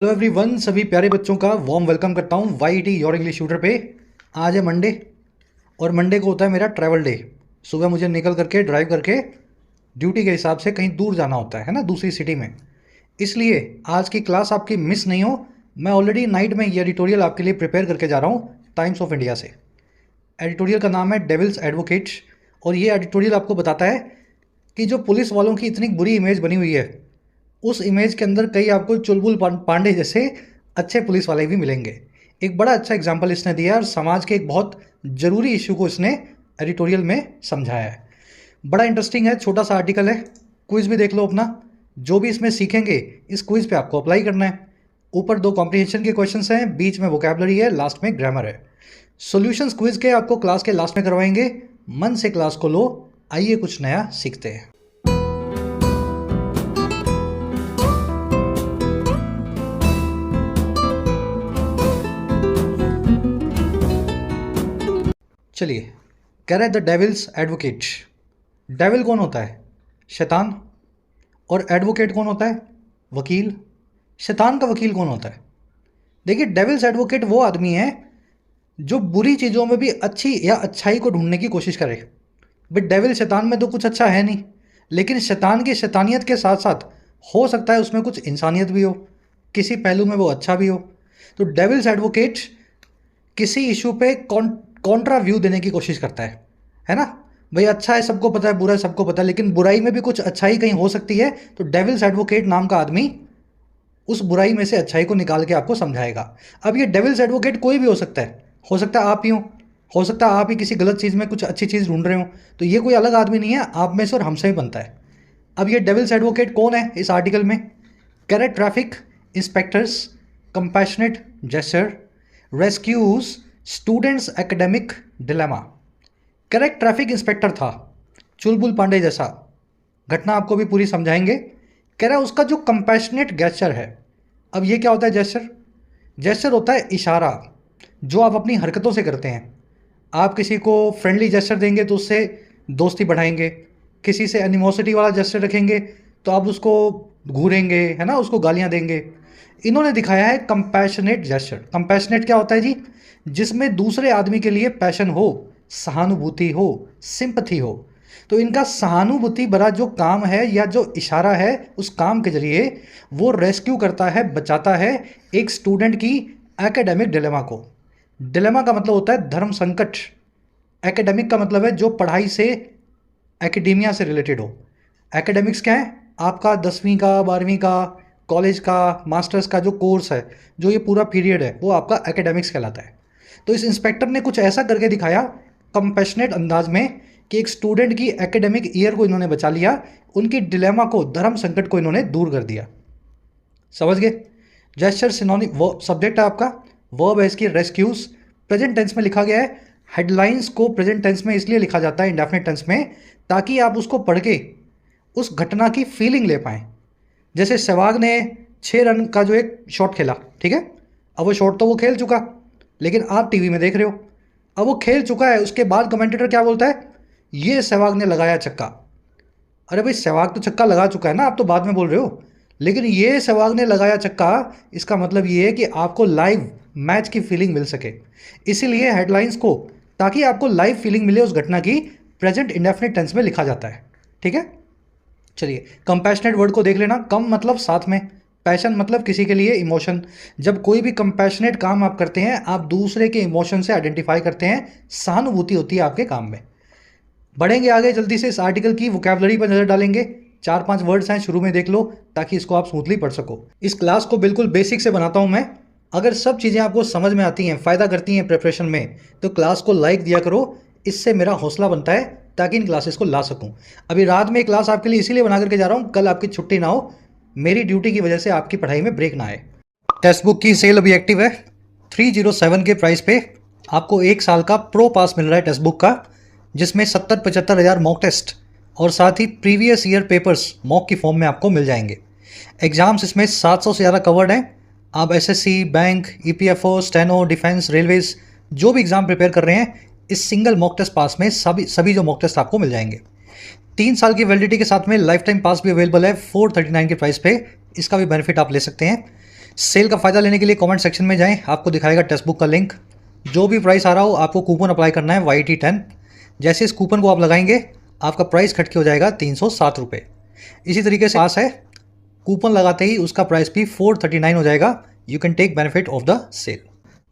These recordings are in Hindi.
हेलो एवरीवन, सभी प्यारे बच्चों का वार्म वेलकम करता हूँ वाईटी योर इंग्लिश ट्यूटर पे। आज है मंडे और मंडे को होता है मेरा ट्रैवल डे। सुबह मुझे निकल करके ड्राइव करके ड्यूटी के हिसाब से कहीं दूर जाना होता है ना, दूसरी सिटी में। इसलिए आज की क्लास आपकी मिस नहीं हो। मैं ऑलरेडी नाइट में ये एडिटोरियल आपके लिए प्रिपेयर करके जा रहा हूँ टाइम्स ऑफ इंडिया से। एडिटोरियल का नाम है डेविल्स एडवोकेट्स और ये एडिटोरियल आपको बताता है कि जो पुलिस वालों की इतनी बुरी इमेज बनी हुई है, उस इमेज के अंदर कई आपको चुलबुल पांडे जैसे अच्छे पुलिस वाले भी मिलेंगे। एक बड़ा अच्छा एग्जाम्पल इसने दिया और समाज के एक बहुत ज़रूरी इशू को इसने एडिटोरियल में समझाया है। बड़ा इंटरेस्टिंग है, छोटा सा आर्टिकल है। क्विज भी देख लो अपना। जो भी इसमें सीखेंगे इस क्विज पे आपको अप्लाई करना है। ऊपर 2 कॉम्प्रिहेंशन के क्वेश्चंस हैं, बीच में वोकैबुलरी है, लास्ट में ग्रामर है। सॉल्यूशंस क्विज के आपको क्लास के लास्ट में करवाएंगे। मन से क्लास को लो, आइए कुछ नया सीखते हैं। चलिए, कह रहे हैं द डेविल्स एडवोकेट। डेविल कौन होता है? शैतान। और एडवोकेट कौन होता है? वकील। शैतान का वकील कौन होता है? देखिए, डेविल्स एडवोकेट वो आदमी है जो बुरी चीज़ों में भी अच्छी या अच्छाई को ढूंढने की कोशिश करे। बट डेविल शैतान में तो कुछ अच्छा है नहीं, लेकिन शैतान की शैतानियत के साथ साथ हो सकता है उसमें कुछ इंसानियत भी हो, किसी पहलू में वो अच्छा भी हो। तो डेविल्स एडवोकेट किसी इशू पे कॉन्ट्रा व्यू देने की कोशिश करता है ना। भाई अच्छा है सबको पता है, बुरा है सबको पता है, लेकिन बुराई में भी कुछ अच्छाई कहीं हो सकती है। तो डेविल्स एडवोकेट नाम का आदमी उस बुराई में से अच्छाई को निकाल के आपको समझाएगा। अब ये डेविल्स एडवोकेट कोई भी हो सकता है। हो सकता है आप ही हो सकता है आप ही किसी गलत चीज़ में कुछ अच्छी चीज़ ढूंढ रहे हो। तो ये कोई अलग आदमी नहीं है, आप में से और हमसे ही बनता है। अब ये डेविल्स एडवोकेट कौन है इस आर्टिकल में? कह traffic inspectors compassionate gesture rescues students academic dilemma. Correct, traffic inspector था, चुलबुल पांडे जैसा। घटना आपको भी पूरी समझाएंगे। कह रहा है उसका जो कंपैशनेट गेस्चर है। अब ये क्या होता है जेस्चर? जेस्चर होता है इशारा जो आप अपनी हरकतों से करते हैं। आप किसी को फ्रेंडली जेस्चर देंगे तो उससे दोस्ती बढ़ाएंगे। किसी से एनिमोसिटी वाला जेस्चर रखेंगे तो आप उसको घूरेंगे, है ना, उसको गालियाँ देंगे। इन्होंने दिखाया है कंपैशनेट जेस्चर। कंपैशनेट क्या होता है जी? जिसमें दूसरे आदमी के लिए पैशन हो, सहानुभूति हो, सिंपथी हो। तो इनका सहानुभूति भरा जो काम है या जो इशारा है, उस काम के जरिए वो रेस्क्यू करता है, बचाता है एक स्टूडेंट की एकेडमिक डिलेमा को। डिलेमा का मतलब होता है धर्म संकट। एकेडमिक का मतलब है जो पढ़ाई से, एकेडेमिया से रिलेटेड हो। एकेडमिक्स क्या है? आपका 10वीं का, 12वीं का, कॉलेज का, मास्टर्स का जो कोर्स है, जो ये पूरा पीरियड है, वो आपका एकेडमिक्स कहलाता है। तो इस इंस्पेक्टर ने कुछ ऐसा करके दिखाया कंपैशनेट अंदाज में कि एक स्टूडेंट की एकेडमिक ईयर को इन्होंने बचा लिया, उनकी डिलेमा को, धर्म संकट को इन्होंने दूर कर दिया। समझ गए? जेस्चर सिनोनिम, वो सब्जेक्ट है आपका, वर्ब है इसकी रेस्क्यूज, प्रेजेंट टेंस में लिखा गया है। हेडलाइंस को प्रेजेंट टेंस में इसलिए लिखा जाता है, इंडेफिनिट टेंस में, ताकि आप उसको पढ़ के उस घटना की फीलिंग ले पाएँ। जैसे सहवाग ने 6 रन का जो एक शॉट खेला, ठीक है, अब वो शॉट तो वो खेल चुका, लेकिन आप टीवी में देख रहे हो। अब वो खेल चुका है, उसके बाद कमेंटेटर क्या बोलता है? ये सहवाग ने लगाया छक्का। अरे भाई, सहवाग तो छक्का लगा चुका है ना, आप तो बाद में बोल रहे हो। लेकिन ये सहवाग ने लगाया छक्का, इसका मतलब ये है कि आपको लाइव मैच की फीलिंग मिल सके। इसीलिए हेडलाइंस को, ताकि आपको लाइव फीलिंग मिले उस घटना की, प्रेजेंट इंडेफिनिट टेंस में लिखा जाता है। ठीक है, चलिए कंपैशनेट वर्ड को देख लेना। कम मतलब साथ में, पैशन मतलब किसी के लिए इमोशन। जब कोई भी कंपैशनेट काम आप करते हैं, आप दूसरे के इमोशन से आइडेंटिफाई करते हैं, सहानुभूति होती है आपके काम में। बढ़ेंगे आगे जल्दी से, इस आर्टिकल की वोकैबुलरी पर नजर डालेंगे। 4-5 वर्ड्स हैं, शुरू में देख लो ताकि इसको आप स्मूथली पढ़ सको। इस क्लास को बिल्कुल बेसिक से बनाता हूं मैं। अगर सब चीज़ें आपको समझ में आती हैं, फ़ायदा करती हैं प्रिपरेशन में, तो क्लास को लाइक दिया करो। इससे मेरा हौसला बनता है ताकि इन क्लासेस को ला सकूं। अभी रात में क्लास आपके लिए इसीलिए बना करके जा रहा हूं, कल आपकी छुट्टी ना हो, मेरी ड्यूटी की वजह से आपकी पढ़ाई में ब्रेक ना आए। टेक्स्ट बुक की सेल अभी एक्टिव है। 307 के प्राइस पे आपको 1 साल का प्रो पास मिल रहा है टेक्स्ट बुक का, जिसमें 70-75 हज़ार मॉक टेस्ट और साथ ही प्रीवियस ईयर पेपर्स मॉक की फॉर्म में आपको मिल जाएंगे। एग्जाम्स इसमें 700 से ज़्यादा कवर्ड हैं। आप SSC, bank, EPFO, steno, defence, railways जो भी एग्ज़ाम प्रिपेयर कर रहे हैं, इस सिंगल मॉक टेस्ट पास में सभी जो मॉक टेस्ट आपको मिल जाएंगे। 3 साल की वैलिडिटी के साथ में लाइफ टाइम पास भी अवेलेबल है 439 के प्राइस पे। इसका भी बेनिफिट आप ले सकते हैं। सेल का फ़ायदा लेने के लिए कमेंट सेक्शन में जाएं, आपको दिखाएगा टेक्स्ट बुक का लिंक। जो भी प्राइस आ रहा हो आपको कूपन अप्लाई करना है YT10। जैसे इस कूपन को आप लगाएंगे आपका प्राइस घट के हो जाएगा 307 रुपये। इसी तरीके से पास है, कूपन लगाते ही उसका प्राइस भी 439 हो जाएगा। You can take benefit of the sale.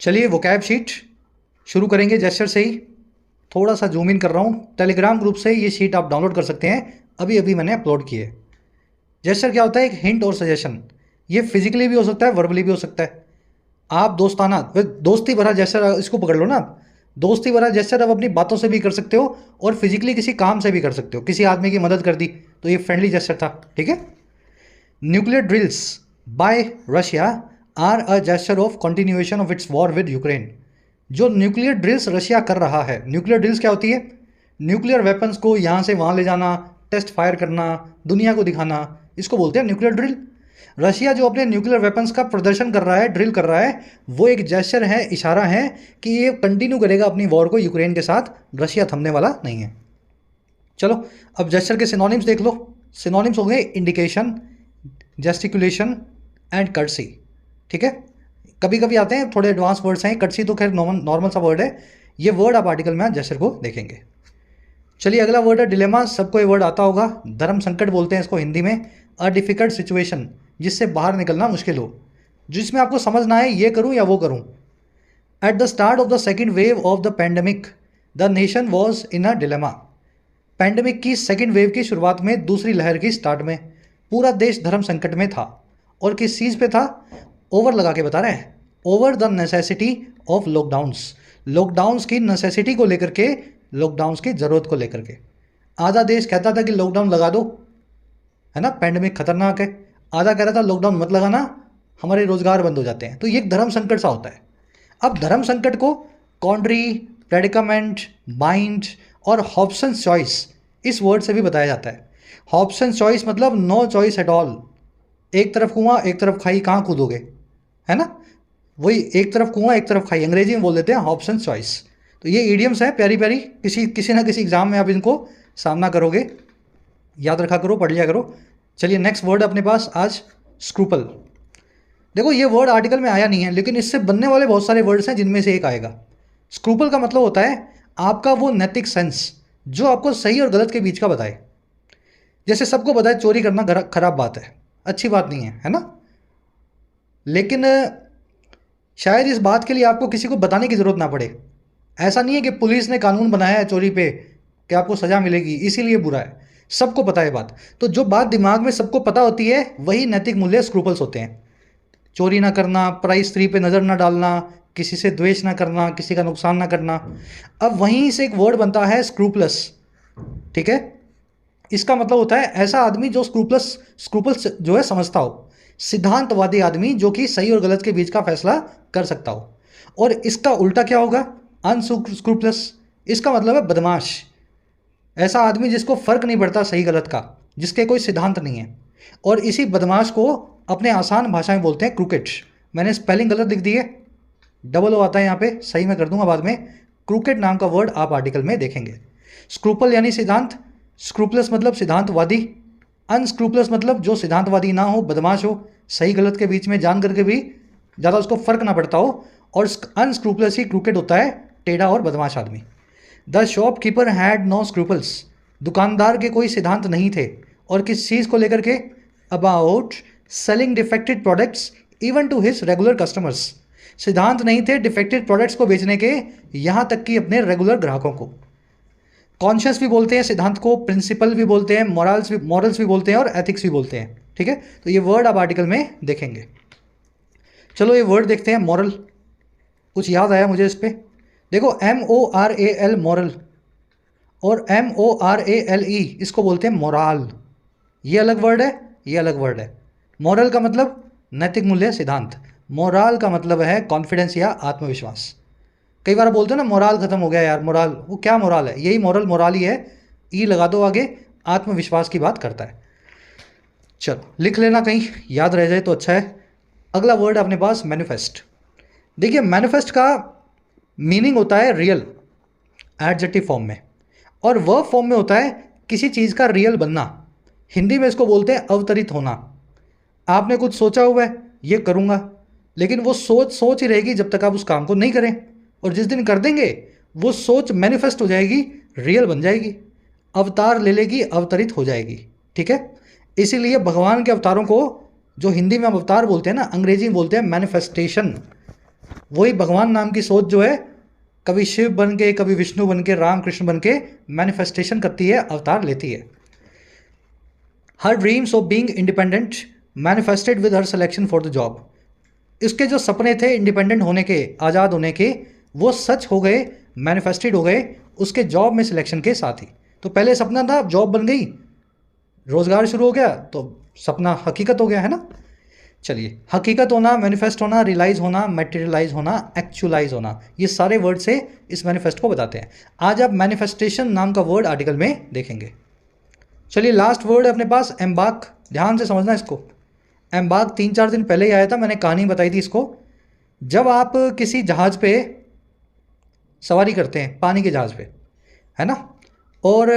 चलिए वोकैब शीट शुरू करेंगे जेस्चर से ही। थोड़ा सा जूम इन कर रहा हूँ। टेलीग्राम ग्रुप से ये शीट आप डाउनलोड कर सकते हैं, अभी अभी मैंने अपलोड की है। जेस्चर क्या होता है? एक हिंट और सजेशन। ये फिजिकली भी हो सकता है, वर्बली भी हो सकता है। आप दोस्ताना दोस्ती भरा जेस्चर इसको पकड़ लो ना आप। दोस्ती भरा जेस्चर आप अपनी बातों से भी कर सकते हो और फिजिकली किसी काम से भी कर सकते हो। किसी आदमी की मदद कर दी तो ये फ्रेंडली जेस्चर था, ठीक है। Nuclear drills by Russia are a gesture of continuation of its war with Ukraine. जो न्यूक्लियर ड्रिल्स रशिया कर रहा है, न्यूक्लियर ड्रिल्स क्या होती है? न्यूक्लियर वेपन्स को यहाँ से वहाँ ले जाना, टेस्ट फायर करना, दुनिया को दिखाना, इसको बोलते हैं न्यूक्लियर ड्रिल। रशिया जो अपने न्यूक्लियर वेपन्स का प्रदर्शन कर रहा है, ड्रिल कर रहा है, वो एक जेस्चर है, इशारा है कि ये कंटिन्यू करेगा अपनी वॉर को यूक्रेन के साथ। रशिया थमने वाला नहीं है। चलो अब जेस्चर के सिनोनिम्स देख लो। सिनोनिम्स हो गए इंडिकेशन, जेस्टिकुलेशन एंड कर्सी, ठीक है। कभी कभी आते हैं थोड़े एडवांस वर्ड्स हैं, कर्सी तो खैर नॉर्मल सा वर्ड है। ये वर्ड आप आर्टिकल में जेस्चर को देखेंगे। चलिए अगला वर्ड है डिलेमा। सबको ये वर्ड आता होगा। धर्म संकट बोलते हैं इसको हिंदी में। अ डिफिकल्ट सिचुएशन, जिससे बाहर निकलना मुश्किल हो, जिसमें आपको समझना है ये करूं या वो करूं। At the start of the second wave of the pandemic the nation was in a dilemma. Pandemic की सेकेंड वेव की शुरुआत में, दूसरी लहर की स्टार्ट में, पूरा देश धर्म संकट में था। और किस चीज़ पे था? ओवर लगा के बता रहे हैं। Over the necessity of lockdowns. Lockdowns की नेसेसिटी को लेकर के, लॉकडाउन्स की ज़रूरत को लेकर के। आधा देश कहता था कि लॉकडाउन लगा दो, है ना, पैंडमिक खतरनाक है। आधा कह रहा था लॉकडाउन मत लगाना, हमारे रोजगार बंद हो जाते हैं। तो ये एक धर्म संकट सा होता है। अब धर्म संकट को कॉन्ट्री, प्रेडिकामेंट, बाइंड और हॉब्सन्स चॉइस, इस वर्ड से भी बताया जाता है। हॉब्सन्स चॉइस मतलब नो चॉइस एट ऑल। एक तरफ कुआं एक तरफ खाई, कहाँ कूदोगे, है ना। वही एक तरफ कुआं एक तरफ खाई, अंग्रेजी में बोल देते हैं हॉब्सन्स चॉइस। तो ये इडियम्स है प्यारी प्यारी, किसी ना किसी एग्जाम में आप इनको सामना करोगे, याद रखा करो, पढ़ लिया करो। चलिए नेक्स्ट वर्ड अपने पास आज स्क्रूपल। देखो ये वर्ड आर्टिकल में आया नहीं है, लेकिन इससे बनने वाले बहुत सारे वर्ड्स हैं जिनमें से एक आएगा। स्क्रूपल का मतलब होता है आपका वो नैतिक सेंस जो आपको सही और गलत के बीच का बताए। जैसे सबको बताए चोरी करना खराब बात है, अच्छी बात नहीं है ना। लेकिन शायद इस बात के लिए आपको किसी को बताने की ज़रूरत ना पड़े। ऐसा नहीं है कि पुलिस ने कानून बनाया है चोरी पे कि आपको सज़ा मिलेगी इसीलिए बुरा है, सबको पता है बात। तो जो बात दिमाग में सबको पता होती है वही नैतिक मूल्य स्क्रूपल्स होते हैं। चोरी ना करना, पराई स्त्री पे नज़र ना डालना, किसी से द्वेष ना करना, किसी का नुकसान ना करना। अब वहीं से एक वर्ड बनता है स्क्रूपलस, ठीक है। इसका मतलब होता है ऐसा आदमी जो स्क्रूपल्स जो है समझता हो, सिद्धांतवादी आदमी जो कि सही और गलत के बीच का फैसला कर सकता हो। और इसका उल्टा क्या होगा? अनस्क्रूपलस। इसका मतलब है बदमाश। ऐसा आदमी जिसको फर्क नहीं पड़ता सही गलत का, जिसके कोई सिद्धांत नहीं है। और इसी बदमाश को अपने आसान भाषा में बोलते हैं क्रूकेट। मैंने स्पेलिंग गलत लिख दी है, डबल ओ आता है यहाँ पे, सही मैं कर दूंगा बाद में। क्रूकेट नाम का वर्ड आप आर्टिकल में देखेंगे। स्क्रूपल यानी सिद्धांत, स्क्रूपलस मतलब सिद्धांतवादी, अनस्क्रूपलस मतलब जो सिद्धांतवादी ना हो, बदमाश हो, सही गलत के बीच में जान करके भी ज़्यादा उसको फर्क ना पड़ता हो। और अनस्क्रूपलस ही क्रूकेट होता है, टेढ़ा और बदमाश आदमी। The shopkeeper had no scruples. दुकानदार के कोई सिद्धांत नहीं थे। और किस चीज़ को लेकर के? About selling defected products even to his regular customers. सिद्धांत नहीं थे डिफेक्टेड प्रोडक्ट्स को बेचने के, यहाँ तक कि अपने रेगुलर ग्राहकों को। कॉन्शियस भी बोलते हैं सिद्धांत को, प्रिंसिपल भी बोलते हैं, मॉरल्स भी बोलते हैं और एथिक्स भी बोलते हैं, ठीक है। तो ये वर्ड आप आर्टिकल में देखेंगे। चलो ये वर्ड देखते हैं, मॉरल। कुछ याद आया मुझे इस पर? देखो MORAL मॉरल और MORALE इसको बोलते हैं मोराल। ये अलग वर्ड है, ये अलग वर्ड है। मॉरल का मतलब नैतिक मूल्य, सिद्धांत। मोराल का मतलब है कॉन्फिडेंस या आत्मविश्वास। कई बार बोलते हैं ना मोराल खत्म हो गया यार, मोराल, वो क्या मोराल है? यही मोराल ही है, ई लगा दो आगे, आत्मविश्वास की बात करता है। चलो लिख लेना, कहीं याद रह जाए तो अच्छा है। अगला वर्ड अपने पास मैनिफेस्ट। देखिए मैनिफेस्ट का मीनिंग होता है रियल, एडजेक्टिव फॉर्म में, और वर्ब फॉर्म में होता है किसी चीज़ का रियल बनना। हिंदी में इसको बोलते हैं अवतरित होना। आपने कुछ सोचा हुआ है, ये करूँगा, लेकिन वो सोच सोच ही रहेगी जब तक आप उस काम को नहीं करें। और जिस दिन कर देंगे वो सोच मैनिफेस्ट हो जाएगी, रियल बन जाएगी, अवतार ले लेगी, अवतरित हो जाएगी। ठीक है, इसीलिए भगवान के अवतारों को जो हिंदी में हम अवतार बोलते हैं ना, अंग्रेजी में बोलते हैं मैनिफेस्टेशन। वही भगवान नाम की सोच जो है कभी शिव बन के, कभी विष्णु बन के, राम कृष्ण बन के मैनिफेस्टेशन करती है, अवतार लेती है। हर dreams of being independent manifested with her selection for the job. इसके जो सपने थे इंडिपेंडेंट होने के, आज़ाद होने के, वो सच हो गए, मैनिफेस्टेड हो गए उसके जॉब में सिलेक्शन के साथ ही। तो पहले सपना था, जॉब बन गई, रोज़गार शुरू हो गया, तो सपना हकीकत हो गया, है ना। चलिए, हकीकत होना, मैनिफेस्ट होना, रियलाइज़ होना, मटेरियलाइज होना, एक्चुअलाइज होना, ये सारे वर्ड से इस मैनिफेस्ट को बताते हैं। आज आप मैनिफेस्टेशन नाम का वर्ड आर्टिकल में देखेंगे। चलिए, लास्ट वर्ड है अपने पास, एम्बार्क। ध्यान से समझना इसको। एम्बार्क 3-4 दिन पहले ही आया था, मैंने कहानी बताई थी इसको। जब आप किसी जहाज़ पे सवारी करते हैं, पानी के जहाज़ पे, है ना, और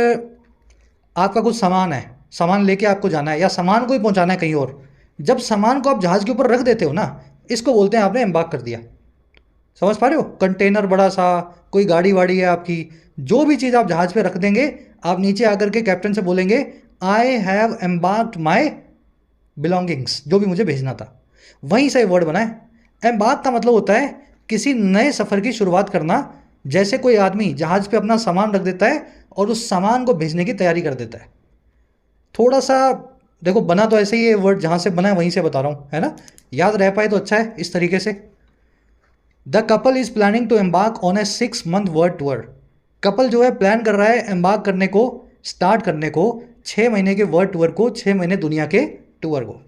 आपका कुछ सामान है, सामान लेके आपको जाना है या सामान को ही पहुंचाना है कहीं और, जब सामान को आप जहाज़ के ऊपर रख देते हो ना, इसको बोलते हैं आपने एम्बार्क कर दिया। समझ पा रहे हो? कंटेनर बड़ा सा, कोई गाड़ी वाड़ी है आपकी, जो भी चीज़ आप जहाज़ पे रख देंगे, आप नीचे आकर के कैप्टन से बोलेंगे I have embarked my belongings, जो भी मुझे भेजना था। वहीं से वर्ड बना है। एम्बार्क का मतलब होता है किसी नए सफ़र की शुरुआत करना। जैसे कोई आदमी जहाज़ पे अपना सामान रख देता है और उस सामान को भेजने की तैयारी कर देता है। थोड़ा सा देखो, बना तो ऐसे ही ये वर्ड, जहाँ से बना है वहीं से बता रहा हूँ, है ना, याद रह पाए तो अच्छा है। इस तरीके से the couple is planning to embark on a 6 month world tour. Couple जो है प्लान कर रहा है एम्बार्क करने को, स्टार्ट करने को 6 महीने के वर्ल्ड टूर को, 6 महीने दुनिया के टूर को।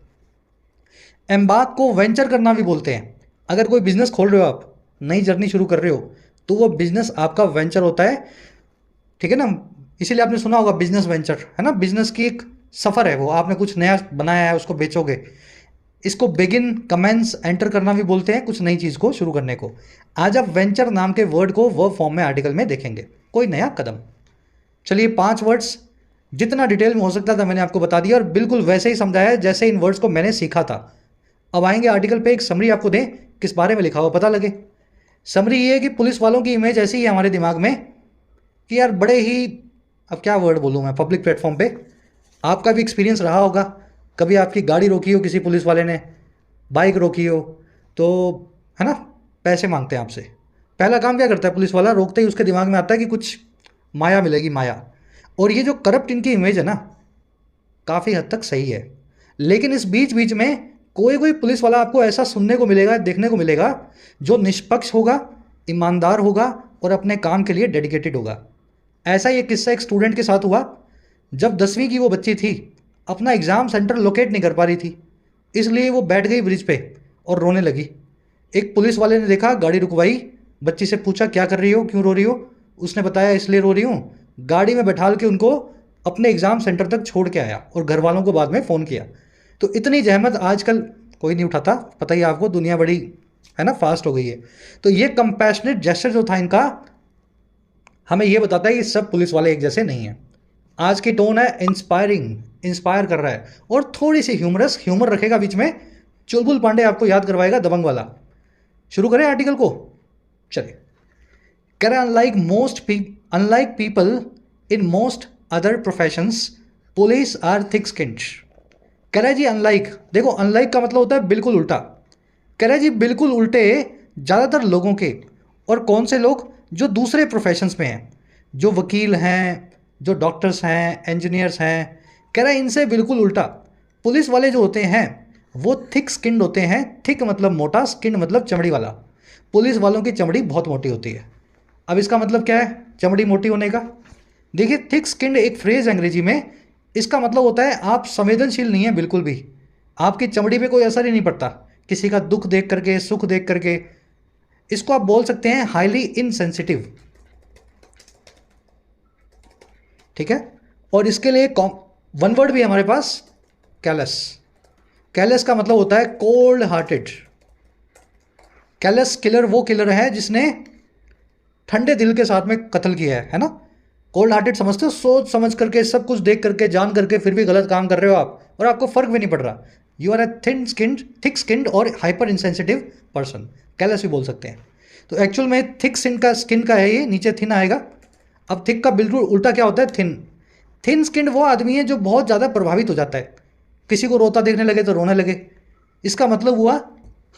एम्बार्क को वेंचर करना भी बोलते हैं। अगर कोई बिजनेस खोल रहे हो आप, नई जर्नी शुरू कर रहे हो, तो वो बिजनेस आपका वेंचर होता है। ठीक है ना, इसीलिए आपने सुना होगा बिजनेस वेंचर, है ना। बिजनेस की एक सफ़र है वो, आपने कुछ नया बनाया है, उसको बेचोगे। इसको बिगिन, कमेंस, एंटर करना भी बोलते हैं, कुछ नई चीज़ को शुरू करने को। आज आप वेंचर नाम के वर्ड को वर्ब फॉर्म में आर्टिकल में देखेंगे, कोई नया कदम। चलिए, 5 वर्ड्स जितना डिटेल में हो सकता था मैंने आपको बता दिया, और बिल्कुल वैसे ही समझाया जैसे इन वर्ड्स को मैंने सीखा था। अब आएंगे आर्टिकल पे, एक समरी आपको दें किस बारे में लिखा हो पता लगे। समरी ये है कि पुलिस वालों की इमेज ऐसी है हमारे दिमाग में कि यार बड़े ही, अब क्या वर्ड बोलूँ मैं, पब्लिक प्लेटफॉर्म पे आपका भी एक्सपीरियंस रहा होगा। कभी आपकी गाड़ी रोकी हो किसी पुलिस वाले ने, बाइक रोकी हो, तो है ना, पैसे मांगते हैं आपसे। पहला काम क्या करता है पुलिस वाला, रोकते ही उसके दिमाग में आता है कि कुछ माया मिलेगी, माया। और ये जो करप्ट इनकी इमेज है ना, काफ़ी हद तक सही है। लेकिन इस बीच बीच में कोई कोई पुलिस वाला आपको ऐसा सुनने को मिलेगा, देखने को मिलेगा, जो निष्पक्ष होगा, ईमानदार होगा और अपने काम के लिए डेडिकेटेड होगा। ऐसा ही एक किस्सा एक स्टूडेंट के साथ हुआ। जब 10वीं की वो बच्ची थी, अपना एग्ज़ाम सेंटर लोकेट नहीं कर पा रही थी, इसलिए वो बैठ गई ब्रिज पे और रोने लगी। एक पुलिस वाले ने देखा, गाड़ी रुकवाई, बच्ची से पूछा क्या कर रही हो, क्यों रो रही हो। उसने बताया इसलिए रो रही हूँ। गाड़ी में बैठाल के उनको अपने एग्ज़ाम सेंटर तक छोड़ के आया और घर वालों को बाद में फ़ोन किया। तो इतनी जहमत आजकल कोई नहीं उठाता, पता ही आपको, दुनिया बड़ी है ना, फास्ट हो गई है। तो ये कंपैशनेट जेस्चर जो था इनका, हमें ये बताता है कि सब पुलिस वाले एक जैसे नहीं हैं। आज की टोन है इंस्पायरिंग, इंस्पायर कर रहा है, और थोड़ी सी ह्यूमरस, ह्यूमर रखेगा बीच में। चुलबुल पांडे आपको याद करवाएगा दबंग वाला। शुरू करें आर्टिकल को, चलिए। कह रहा unlike people in most other professions, police are thick skinned. कह रहा है जी अनलाइक, देखो अनलाइक का मतलब होता है बिल्कुल उल्टा। कह रहा है जी बिल्कुल उल्टे ज़्यादातर लोगों के। और कौन से लोग? जो दूसरे प्रोफेशंस में हैं, जो वकील हैं, जो डॉक्टर्स हैं, इंजीनियर्स हैं। कह रहा है इनसे बिल्कुल उल्टा पुलिस वाले जो होते हैं वो थिक स्किन्ड होते हैं। थिक मतलब मोटा, स्किन मतलब चमड़ी वाला। पुलिस वालों की चमड़ी बहुत मोटी होती है। अब इसका मतलब क्या है चमड़ी मोटी होने का? देखिए, थिक स्किन्ड एक फ्रेज अंग्रेजी में, इसका मतलब होता है आप संवेदनशील नहीं है बिल्कुल भी, आपकी चमड़ी पे कोई असर ही नहीं पड़ता किसी का दुख देख करके, सुख देख करके। इसको आप बोल सकते हैं हाईली इनसेंसिटिव। ठीक है, और इसके लिए वन वर्ड भी है हमारे पास, कैलस। कैलस का मतलब होता है कोल्ड हार्टेड। कैलस किलर वो किलर है जिसने ठंडे दिल के साथ में कत्ल किया है ना। कोल्ड हार्टेड समझते हो, सोच समझ करके, सब कुछ देख करके, जान करके, फिर भी गलत काम कर रहे हो आप और आपको फर्क भी नहीं पड़ रहा। You are a thick skinned और हाइपर इंसेंसिटिव पर्सन, कैलस भी बोल सकते हैं। तो एक्चुअल में थिक स्किन का है ये, नीचे थिन आएगा। अब थिक का बिल्कुल उल्टा क्या होता है, थिन स्किन्ड वो आदमी है जो बहुत ज़्यादा प्रभावित हो जाता है, किसी को रोता देखने लगे तो रोने लगे। इसका मतलब हुआ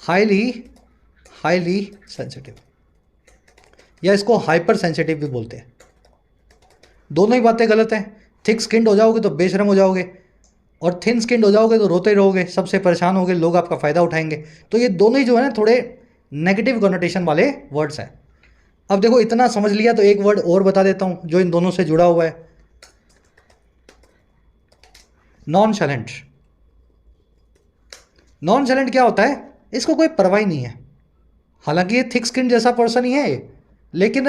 हाईली सेंसिटिव, या इसको हाइपर सेंसिटिव भी बोलते हैं। दोनों ही बातें गलत हैं। थिक स्किन्ड हो जाओगे तो बेशरम हो जाओगे, और थिन स्किन्ड हो जाओगे तो रोते रहोगे, सबसे परेशान होगे, लोग आपका फ़ायदा उठाएंगे। तो ये दोनों ही जो है ना थोड़े नेगेटिव कॉनोटेशन वाले वर्ड्स हैं। अब देखो इतना समझ लिया तो एक वर्ड और बता देता हूँ जो इन दोनों से जुड़ा हुआ है, नॉनशैलेंट। नॉनशैलेंट क्या होता है, इसको कोई परवाह ही नहीं है। हालांकि ये थिक स्किन जैसा पर्सन ही है, लेकिन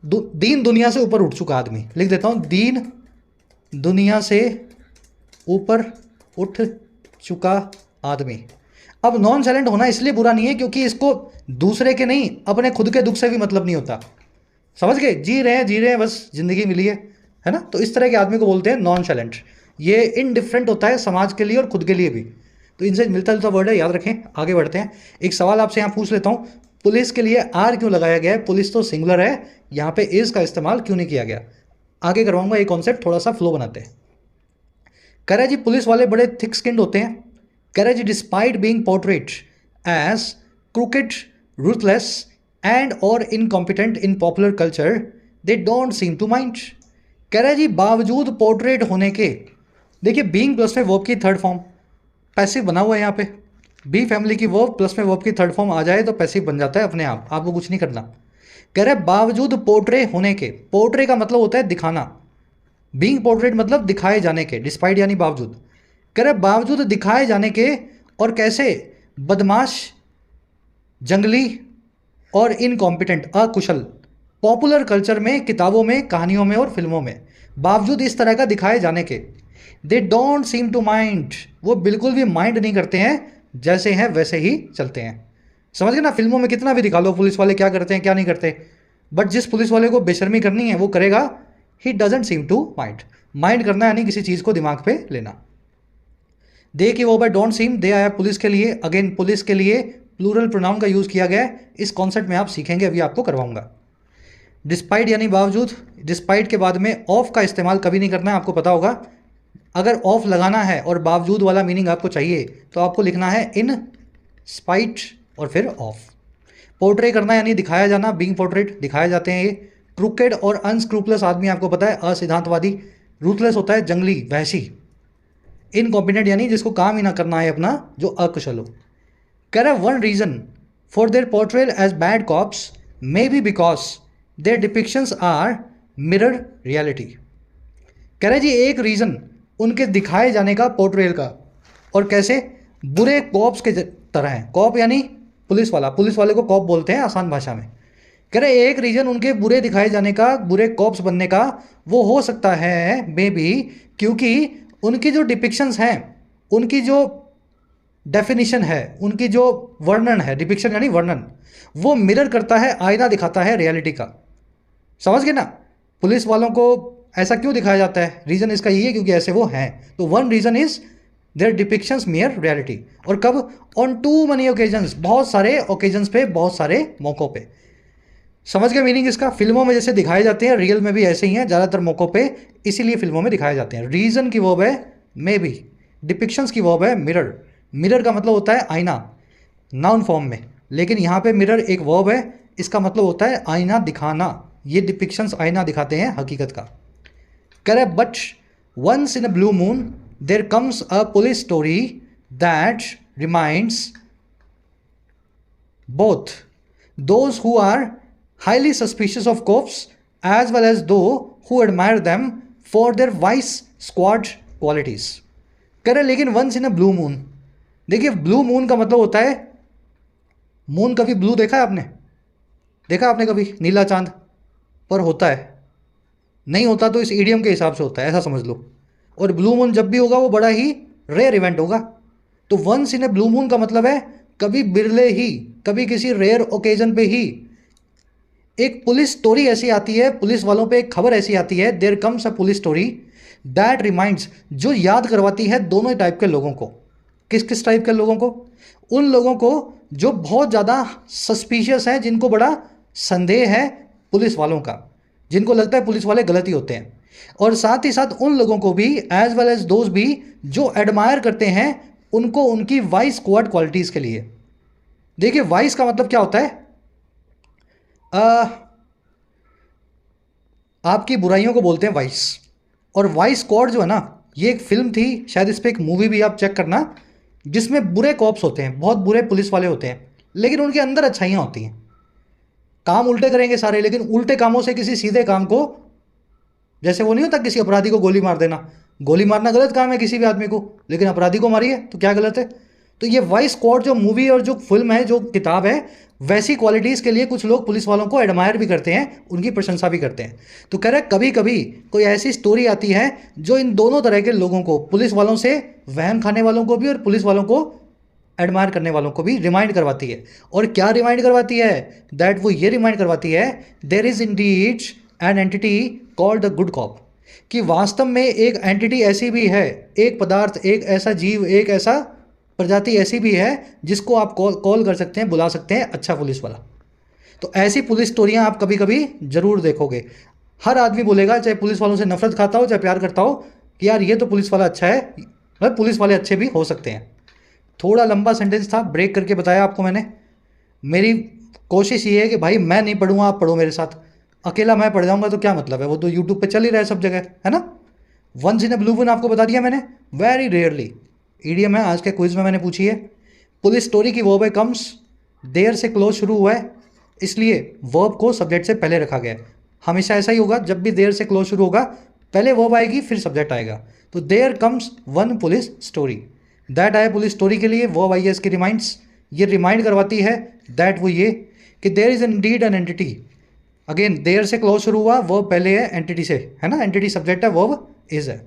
दीन दुनिया से ऊपर उठ चुका आदमी। लिख देता हूँ, दीन दुनिया से ऊपर उठ चुका आदमी। अब नॉन साइलेंट होना इसलिए बुरा नहीं है क्योंकि इसको दूसरे के नहीं, अपने खुद के दुख से भी मतलब नहीं होता। समझ गए, जी रहे हैं, बस ज़िंदगी मिली है ना। तो इस तरह के आदमी को बोलते हैं नॉन साइलेंट। ये इनडिफरेंट होता है समाज के लिए और खुद के लिए भी। तो इनसे मिलता जुलता वर्ड है, याद रखें। आगे बढ़ते हैं। एक सवाल आपसे यहाँ पूछ लेता हूँ, पुलिस के लिए आर क्यों लगाया गया है? पुलिस तो सिंगुलर है, यहाँ पे इज का इस्तेमाल क्यों नहीं किया गया? आगे करवाऊंगा ये कॉन्सेप्ट, थोड़ा सा फ्लो बनाते हैं। कह रहा है जी पुलिस वाले बड़े थिक स्किन्ड होते हैं। कह रहा है जी despite being portrayed as crooked, ruthless and और incompetent in popular culture, they don't seem to mind. कह रहा है जी बावजूद पोर्ट्रेट होने के, देखिए बीइंग प्लस में वर्ब की थर्ड फॉर्म, पैसिव बना हुआ है यहाँ पे। बी फैमिली की वर्ब प्लस में वर्ब की थर्ड फॉर्म आ जाए तो पैसिव बन जाता है अपने आप, आपको कुछ नहीं करना। कह रहे बावजूद पोर्ट्रे होने के, पोर्ट्रे का मतलब होता है दिखाना, बीइंग पोर्ट्रेट मतलब दिखाए जाने के, डिस्पाइट यानी बावजूद। कह रहे बावजूद दिखाए जाने के, और कैसे? बदमाश, जंगली और इनकॉम्पिटेंट, अकुशल, पॉपुलर कल्चर में, किताबों में, कहानियों में और फिल्मों में, बावजूद इस तरह का दिखाए जाने के, they don't seem to mind, वो बिल्कुल भी माइंड नहीं करते हैं, जैसे हैं वैसे ही चलते हैं। समझ गए ना? फिल्मों में कितना भी दिखा लो पुलिस वाले क्या करते हैं क्या नहीं करते, बट जिस पुलिस वाले को बेशर्मी करनी है वो करेगा। He doesn't seem to mind, mind करना यानी किसी चीज़ को दिमाग पे लेना। दे की वो बाय डोंट सीम, दे आया पुलिस के लिए। अगेन पुलिस के लिए प्लूरल प्रोनाउन का यूज़ किया गया है। इस कॉन्सेप्ट में आप सीखेंगे, अभी आपको करवाऊंगा। डिस्पाइट यानी बावजूद, डिस्पाइट के बाद में ऑफ का इस्तेमाल कभी नहीं करना है, आपको पता होगा। अगर ऑफ लगाना है और बावजूद वाला मीनिंग आपको चाहिए तो आपको लिखना है इन स्पाइट और फिर ऑफ। पोर्ट्रे करना यानी दिखाया जाना, बीइंग पोर्ट्रेट, दिखाए जाते हैं ये। क्रूकेड और अनस्क्रूपलस आदमी आपको पता है, असिद्धांतवादी। रूथलेस होता है जंगली, वहशी। इनकॉम्पिटेंट यानी जिसको काम ही ना करना है अपना, जो अकुशल हो। कह रहा है one reason for their portrayal as bad cops may be because their depictions are mirror reality. कह रहा है जी एक रीज़न उनके दिखाए जाने का, पोर्ट्रेयल का, और कैसे? बुरे कॉप्स के तरह हैं। कॉप यानी पुलिस वाला, पुलिस वाले को कॉप बोलते हैं आसान भाषा में। कह रहे एक रीज़न उनके बुरे दिखाए जाने का, बुरे कॉप्स बनने का, वो हो सकता है मे बी, क्योंकि उनकी जो डिपिक्शंस हैं, उनकी जो डेफिनेशन है, उनकी जो वर्णन है, डिपिक्शन यानी वर्णन, वो मिरर करता है, आईना दिखाता है रियलिटी का। समझ गए ना? पुलिस वालों को ऐसा क्यों दिखाया जाता है? रीज़न इसका ये है क्योंकि ऐसे वो हैं। तो one reason is their depictions mirror reality. और कब? ऑन टू मनी ओकेजन्स, बहुत सारे ओकेजन्स पे, बहुत सारे मौक़ों पे। समझ गए मीनिंग इसका? फिल्मों में जैसे दिखाए जाते हैं, रियल में भी ऐसे ही हैं ज़्यादातर मौक़ों पे, इसीलिए फिल्मों में दिखाए जाते हैं। रीज़न की वर्ब है मे बी, डिपिक्शंस की वर्ब है मिरर। मिरर का मतलब होता है आईना, नाउन फॉर्म में, लेकिन यहाँ पे मिरर एक वर्ब है, इसका मतलब होता है आईना दिखाना। ये डिपिक्शंस आईना दिखाते हैं हकीकत का। कह but once in a blue moon there comes a police story that reminds both those who are highly suspicious of cops as well as those who admire them for their vice squad qualities। कह रहे लेकिन once in a blue moon, देखिए ब्लू मून का मतलब होता है, मून कभी ब्लू देखा है आपने? देखा आपने कभी नीला चांद? पर होता है, नहीं होता तो इस ईडियम के हिसाब से होता है, ऐसा समझ लो। और ब्लू मून जब भी होगा वो बड़ा ही रेयर इवेंट होगा। तो once in a blue moon का मतलब है कभी बिरले ही, कभी किसी रेयर ओकेजन पे ही एक पुलिस स्टोरी ऐसी आती है, पुलिस वालों पे एक खबर ऐसी आती है, there comes a police story that reminds, जो याद करवाती है दोनों ही टाइप के लोगों को। किस किस टाइप के लोगों को? उन लोगों को जो बहुत ज़्यादा सस्पिशियस हैं, जिनको बड़ा संदेह है पुलिस वालों का, जिनको लगता है पुलिस वाले गलत ही होते हैं। और साथ ही साथ उन लोगों को भी, एज वेल एज दोस्त भी, जो एडमायर करते हैं उनको उनकी वाइस स्क्वाड क्वालिटीज़ के लिए। देखिए वाइस का मतलब क्या होता है? आपकी बुराइयों को बोलते हैं वाइस। और वाइस स्क्वाड जो है ना, ये एक फिल्म थी, शायद इस पर एक मूवी भी आप चेक करना, जिसमें बुरे कॉप्स होते हैं, बहुत बुरे पुलिस वाले होते हैं, लेकिन उनके अंदर अच्छाइयाँ होती हैं। काम उल्टे करेंगे सारे, लेकिन उल्टे कामों से किसी सीधे काम को, जैसे वो नहीं होता किसी अपराधी को गोली मार देना, गोली मारना गलत काम है किसी भी आदमी को, लेकिन अपराधी को मारिए तो क्या गलत है? तो ये वाइस स्क्वाड जो मूवी और जो फिल्म है, जो किताब है, वैसी क्वालिटीज़ के लिए कुछ लोग पुलिस वालों को एडमायर भी करते हैं, उनकी प्रशंसा भी करते हैं। तो कह रहे कभी कभी कोई ऐसी स्टोरी आती है जो इन दोनों तरह के लोगों को, पुलिस वालों से वहम खाने वालों को भी और पुलिस वालों को एडमायर करने वालों को भी रिमाइंड करवाती है। और क्या रिमाइंड करवाती है? दैट वो ये रिमाइंड करवाती है, there is indeed an entity called the good cop, कि वास्तव में एक एंटिटी ऐसी भी है, एक पदार्थ, एक ऐसा जीव, एक ऐसा प्रजाति ऐसी भी है जिसको आप कॉल कर सकते हैं, बुला सकते हैं अच्छा पुलिस वाला। तो ऐसी पुलिस स्टोरियां आप कभी कभी जरूर देखोगे। हर आदमी बोलेगा, चाहे पुलिस वालों से नफरत खाता हो चाहे प्यार करता हो, कि यार ये तो पुलिस वाला अच्छा है, मतलब पुलिस वाले अच्छे भी हो सकते हैं। थोड़ा लंबा सेंटेंस था, ब्रेक करके बताया आपको मैंने। मेरी कोशिश ये है कि भाई मैं नहीं पढ़ूंगा, आप पढ़ो मेरे साथ। अकेला मैं पढ़ जाऊंगा तो क्या मतलब है, वो तो यूट्यूब पे चल ही रहा है सब जगह, है ना। Once in a blue one आपको बता दिया मैंने, वेरी रेयरली। ईडीएम है, आज के क्विज में मैंने पूछी है। पुलिस स्टोरी की वर्ब है कम्स, देयर से क्लोज शुरू हुआ है, इसलिए वर्ब को सब्जेक्ट से पहले रखा गया है। हमेशा ऐसा ही होगा, जब भी देयर से क्लोज शुरू होगा पहले वर्ब आएगी फिर सब्जेक्ट आएगा। तो there comes one police story, that आया पुलिस स्टोरी के लिए, वर्ब आई है इसकी रिमाइंड्स, ये रिमाइंड करवाती है। दैट वो ये कि there is indeed an entity, again there से क्लोज शुरू हुआ, वर्ब पहले है एंटिटी से, है ना, एंटिटी सब्जेक्ट है, वर्ब इज है।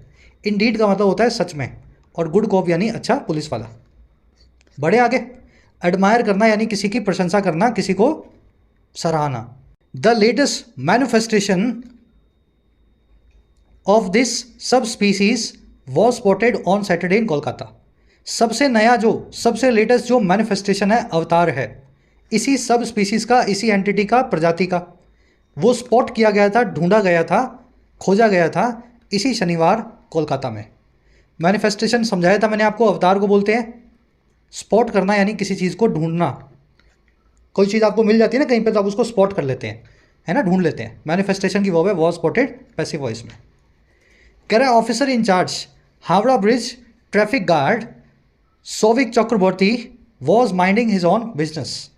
इंडीड का मतलब होता है सच में, और गुड कॉप यानी अच्छा पुलिस वाला। बड़े आगे, एडमायर करना यानी किसी की प्रशंसा करना, किसी को सराहना। The latest manifestation of this subspecies was spotted on Saturday in Kolkata. सबसे नया जो, सबसे लेटेस्ट जो मैनिफेस्टेशन है, अवतार है, इसी सब स्पीसीज का, इसी एंटिटी का, प्रजाति का, वो स्पॉट किया गया था, ढूंढा गया था, खोजा गया था इसी शनिवार कोलकाता में। मैनिफेस्टेशन समझाया था मैंने आपको, अवतार को बोलते हैं। स्पॉट करना यानी किसी चीज़ को ढूंढना। कोई चीज़ आपको मिल जाती है ना कहीं पे, तो आप उसको स्पॉट कर लेते हैं, है ना, ढूंढ लेते हैं। मैनिफेस्टेशन की वर्ब है वॉज स्पॉटेड, पैसिव वॉइस में। कह रहा है officer in charge Howrah bridge traffic guard Souvik Chakraborty was minding his own business.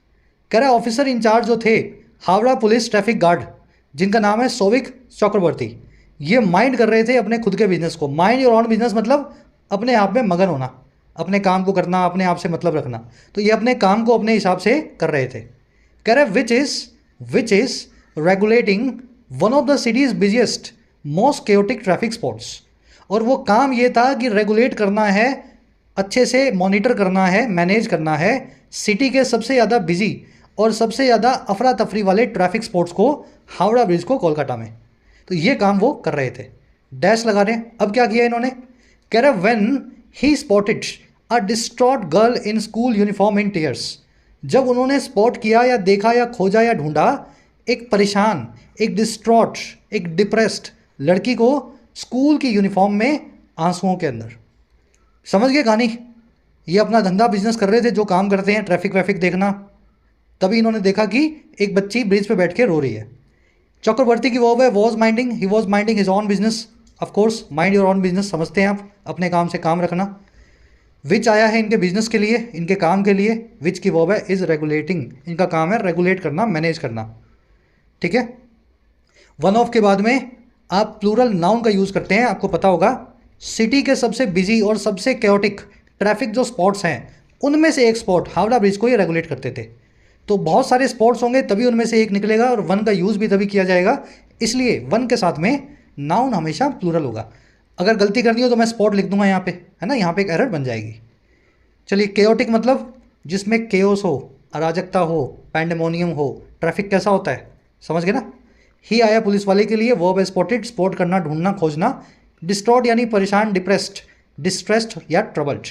कह रहा है ऑफिसर इंचार्ज जो थे हावड़ा पुलिस ट्रैफिक गार्ड, जिनका नाम है सौविक चक्रवर्ती, ये माइंड कर रहे थे अपने खुद के बिजनेस को। माइंड योर ऑन बिजनेस मतलब अपने आप में मगन होना, अपने काम को करना, अपने आप से मतलब रखना। तो ये अपने काम को अपने हिसाब से कर रहे थे। कह रहे which is regulating one of the cities busiest most chaotic traffic spots. और वो काम ये था कि रेगुलेट करना है, अच्छे से मॉनिटर करना है, मैनेज करना है सिटी के सबसे ज़्यादा बिजी और सबसे ज़्यादा अफरा तफरी वाले ट्रैफिक स्पॉट्स को, हावड़ा ब्रिज को, कोलकाता में। तो ये काम वो कर रहे थे। डैश लगा रहे हैं। अब क्या किया इन्होंने? कह रहे when he spotted a distraught girl in school uniform in tears. जब उन्होंने स्पॉट किया या देखा या खोजा या ढूंढा एक परेशान, एक डिस्ट्रॉट, एक डिप्रेस्ड लड़की को स्कूल की यूनिफॉर्म में आंसुओं के अंदर। समझ गए कहानी? ये अपना धंधा बिजनेस कर रहे थे, जो काम करते हैं ट्रैफिक वैफिक देखना। तभी इन्होंने देखा कि एक बच्ची ब्रिज पे बैठ के रो रही है। चक्रवर्ती की वर्ब है was minding, he was minding his own business. Of course mind your on business समझते हैं आप, अपने काम से काम रखना। विच आया है इनके बिजनेस के लिए, इनके काम के लिए। विच की वर्ब है इज रेगुलेटिंग, इनका काम है रेगुलेट करना, मैनेज करना। ठीक है। वन ऑफ के बाद में आप प्लूरल नाउन का यूज़ करते हैं, आपको पता होगा। सिटी के सबसे बिजी और सबसे कैओटिक ट्रैफिक जो स्पॉट्स हैं, उनमें से एक स्पॉट हावड़ा ब्रिज को ये रेगुलेट करते थे। तो बहुत सारे स्पॉट्स होंगे, तभी उनमें से एक निकलेगा, और वन का यूज़ भी तभी किया जाएगा। इसलिए वन के साथ में नाउन हमेशा प्लूरल होगा। अगर गलती करनी हो तो मैं स्पॉट लिख दूंगा यहाँ पे, है ना, यहाँ पे एक एरर बन जाएगी। चलिए, केओटिक मतलब जिसमें केओस हो, अराजकता हो, पैंडेमोनियम हो। ट्रैफिक कैसा होता है, समझ गए ना। ही आया पुलिस वाले के लिए, वर्ब है स्पॉटेड, स्पॉट करना, ढूंढना, खोजना। डिस्ट्रॉट यानी परेशान, डिप्रेस्ड, डिस्ट्रेस्ड या ट्रबल्ड।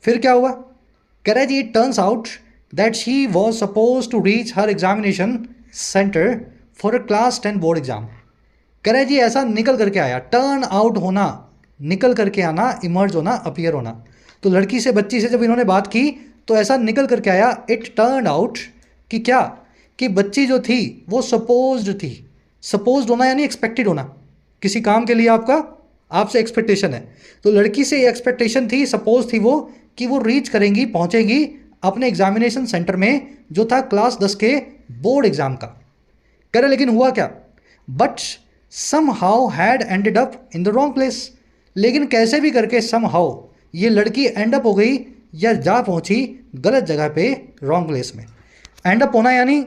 फिर क्या हुआ? कह रहा है जी, it turns out that she was suppose to reach her examination centre for a class 10 board exam. कह रहा है जी ऐसा निकल करके आया, टर्न आउट होना, निकल करके आना, इमर्ज होना, अपीयर होना। तो लड़की से, बच्ची से जब इन्होंने बात की तो ऐसा निकल करके आया, इट टर्न आउट कि क्या, कि बच्ची जो थी वो सपोज्ड थी। सपोज्ड होना यानी एक्सपेक्टेड होना, किसी काम के लिए आपका, आपसे एक्सपेक्टेशन है, तो लड़की से ये एक्सपेक्टेशन थी, सपोज थी वो, कि वो रीच करेंगी, पहुंचेगी अपने एग्जामिनेशन सेंटर में जो था क्लास 10 के बोर्ड एग्जाम का। कह रहे लेकिन हुआ क्या? But somehow had ended up in the wrong place. लेकिन कैसे भी करके सम हाउ ये लड़की एंड अप हो गई या जा पहुंची गलत जगह पे, रॉन्ग प्लेस में। एंड अप होना यानी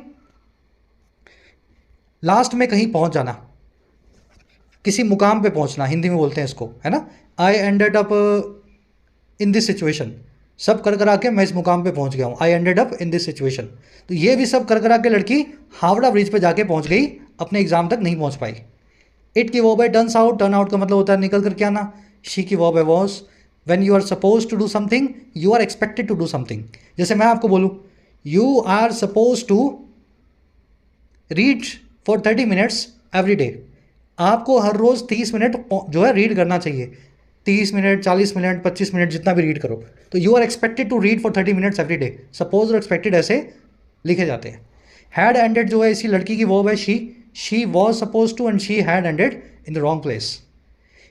लास्ट में कहीं पहुंच जाना, किसी मुकाम पे पहुंचना, हिंदी में बोलते हैं इसको, है ना। I ended up in this situation, सब कर करा के मैं इस मुकाम पे पहुंच गया हूँ, I ended up in this situation. तो ये भी सब कर करा के लड़की हावड़ा ब्रिज पे जाके पहुंच गई, अपने एग्जाम तक नहीं पहुंच पाई। इट की वर्ब है टर्न्स आउट, टर्न आउट का मतलब होता है निकल करके आना। शी की वर्ब है was, when you are suppose to do something, you are expected to do something. जैसे मैं आपको बोलूँ, you are suppose to read for 30 minutes every day, आपको हर रोज़ 30 मिनट जो है रीड करना चाहिए, 30 मिनट, 40 मिनट, 25 मिनट, जितना भी रीड करो। तो you are expected to read for 30 minutes every day, suppose और एक्सपेक्टेड ऐसे लिखे जाते हैं। हैड एंडेड जो है इसी लड़की की वर्ब है she was suppose to end she had ended in the wrong place.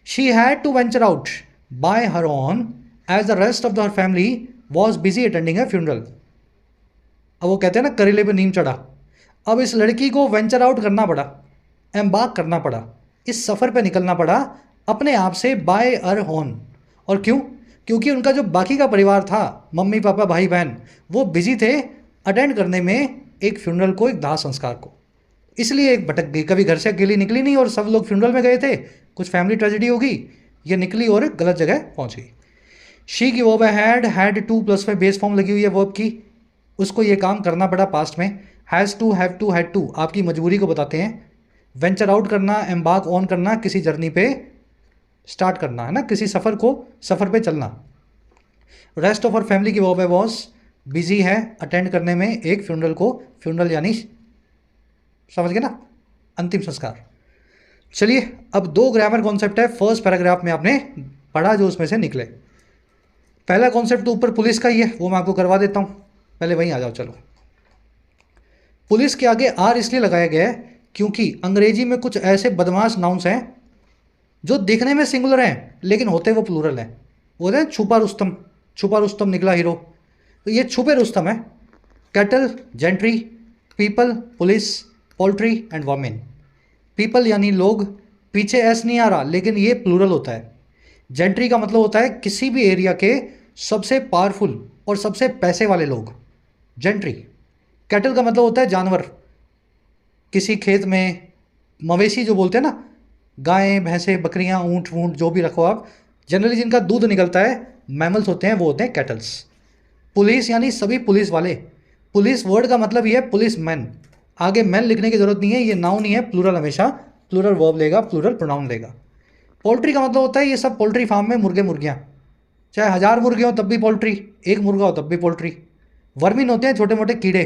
She had to venture out by her own as the rest of the her family was busy attending a funeral. अब वो कहते हैं ना करेले पे नीम चढ़ा, अब इस लड़की को वेंचर आउट करना पड़ा, एम्बार्क करना पड़ा, इस सफ़र पे निकलना पड़ा अपने आप से, बाय अर होन। और क्यों? क्योंकि उनका जो बाकी का परिवार था, मम्मी पापा भाई बहन, वो बिजी थे अटेंड करने में एक फ्यूनरल को, एक दाह संस्कार को, इसलिए एक भटक गई। कभी घर से अकेली निकली नहीं और सब लोग फ्यूनरल में गए थे, कुछ फैमिली ट्रेजेडी होगी, ये निकली और एक गलत जगह पहुंच गई। शी की वर्ब है हैड टू प्लस में बेस फॉर्म लगी हुई है वर्ब की, उसको ये काम करना पड़ा पास्ट में। Has to, have to, had to आपकी मजबूरी को बताते हैं। वेंचर आउट करना, एम्बार्क ऑन करना, किसी जर्नी पे स्टार्ट करना, है ना, किसी सफ़र पे चलना। रेस्ट ऑफ आवर फैमिली की वर्ब है वॉज, बिजी है अटेंड करने में एक फ्यूनरल को, फ्यूनरल यानी समझ गए ना, अंतिम संस्कार। चलिए अब दो ग्रामर कॉन्सेप्ट है फर्स्ट पैराग्राफ में आपने पढ़ा जो उसमें से निकले। पहला कॉन्सेप्ट तो ऊपर पुलिस का ही है, वो मैं आपको करवा देता हूँ, पहले वहीं आ जाओ। चलो, पुलिस के आगे आर इसलिए लगाया गया है क्योंकि अंग्रेजी में कुछ ऐसे बदमाश नाउन्स हैं जो दिखने में सिंगुलर हैं लेकिन होते वो प्लूरल हैं। वो है छुपा रुस्तम, छुपा रुस्तम निकला हीरो, तो ये छुपे रुस्तम है। Cattle, gentry, people, police, poultry and women. People यानी लोग, पीछे एस नहीं आ रहा लेकिन ये प्लूरल होता है। जेंट्री का मतलब होता है किसी भी एरिया के सबसे पावरफुल और सबसे पैसे वाले लोग, जेंट्री। कैटल का मतलब होता है जानवर, किसी खेत में मवेशी जो बोलते हैं ना, गायें, भैंसें, बकरियां, ऊँट वूँट जो भी रखो आप, जनरली जिनका दूध निकलता है, मैमल्स होते हैं, वो होते हैं कैटल्स। पुलिस यानी सभी पुलिस वाले, पुलिस वर्ड का मतलब ये है पुलिस मैन, आगे मैन लिखने की जरूरत नहीं है, ये नाउन ही है, प्लूरल हमेशा प्लूरल वर्ब लेगा, प्लूरल प्रोनाउन लेगा। पोल्ट्री का मतलब होता है ये सब पोल्ट्री फार्म में मुर्गे मुर्गियाँ, चाहे 1000 मुर्गे हो तब भी पोल्ट्री, एक मुर्गा हो तब भी पोल्ट्री। वर्मिन होते हैं छोटे मोटे कीड़े,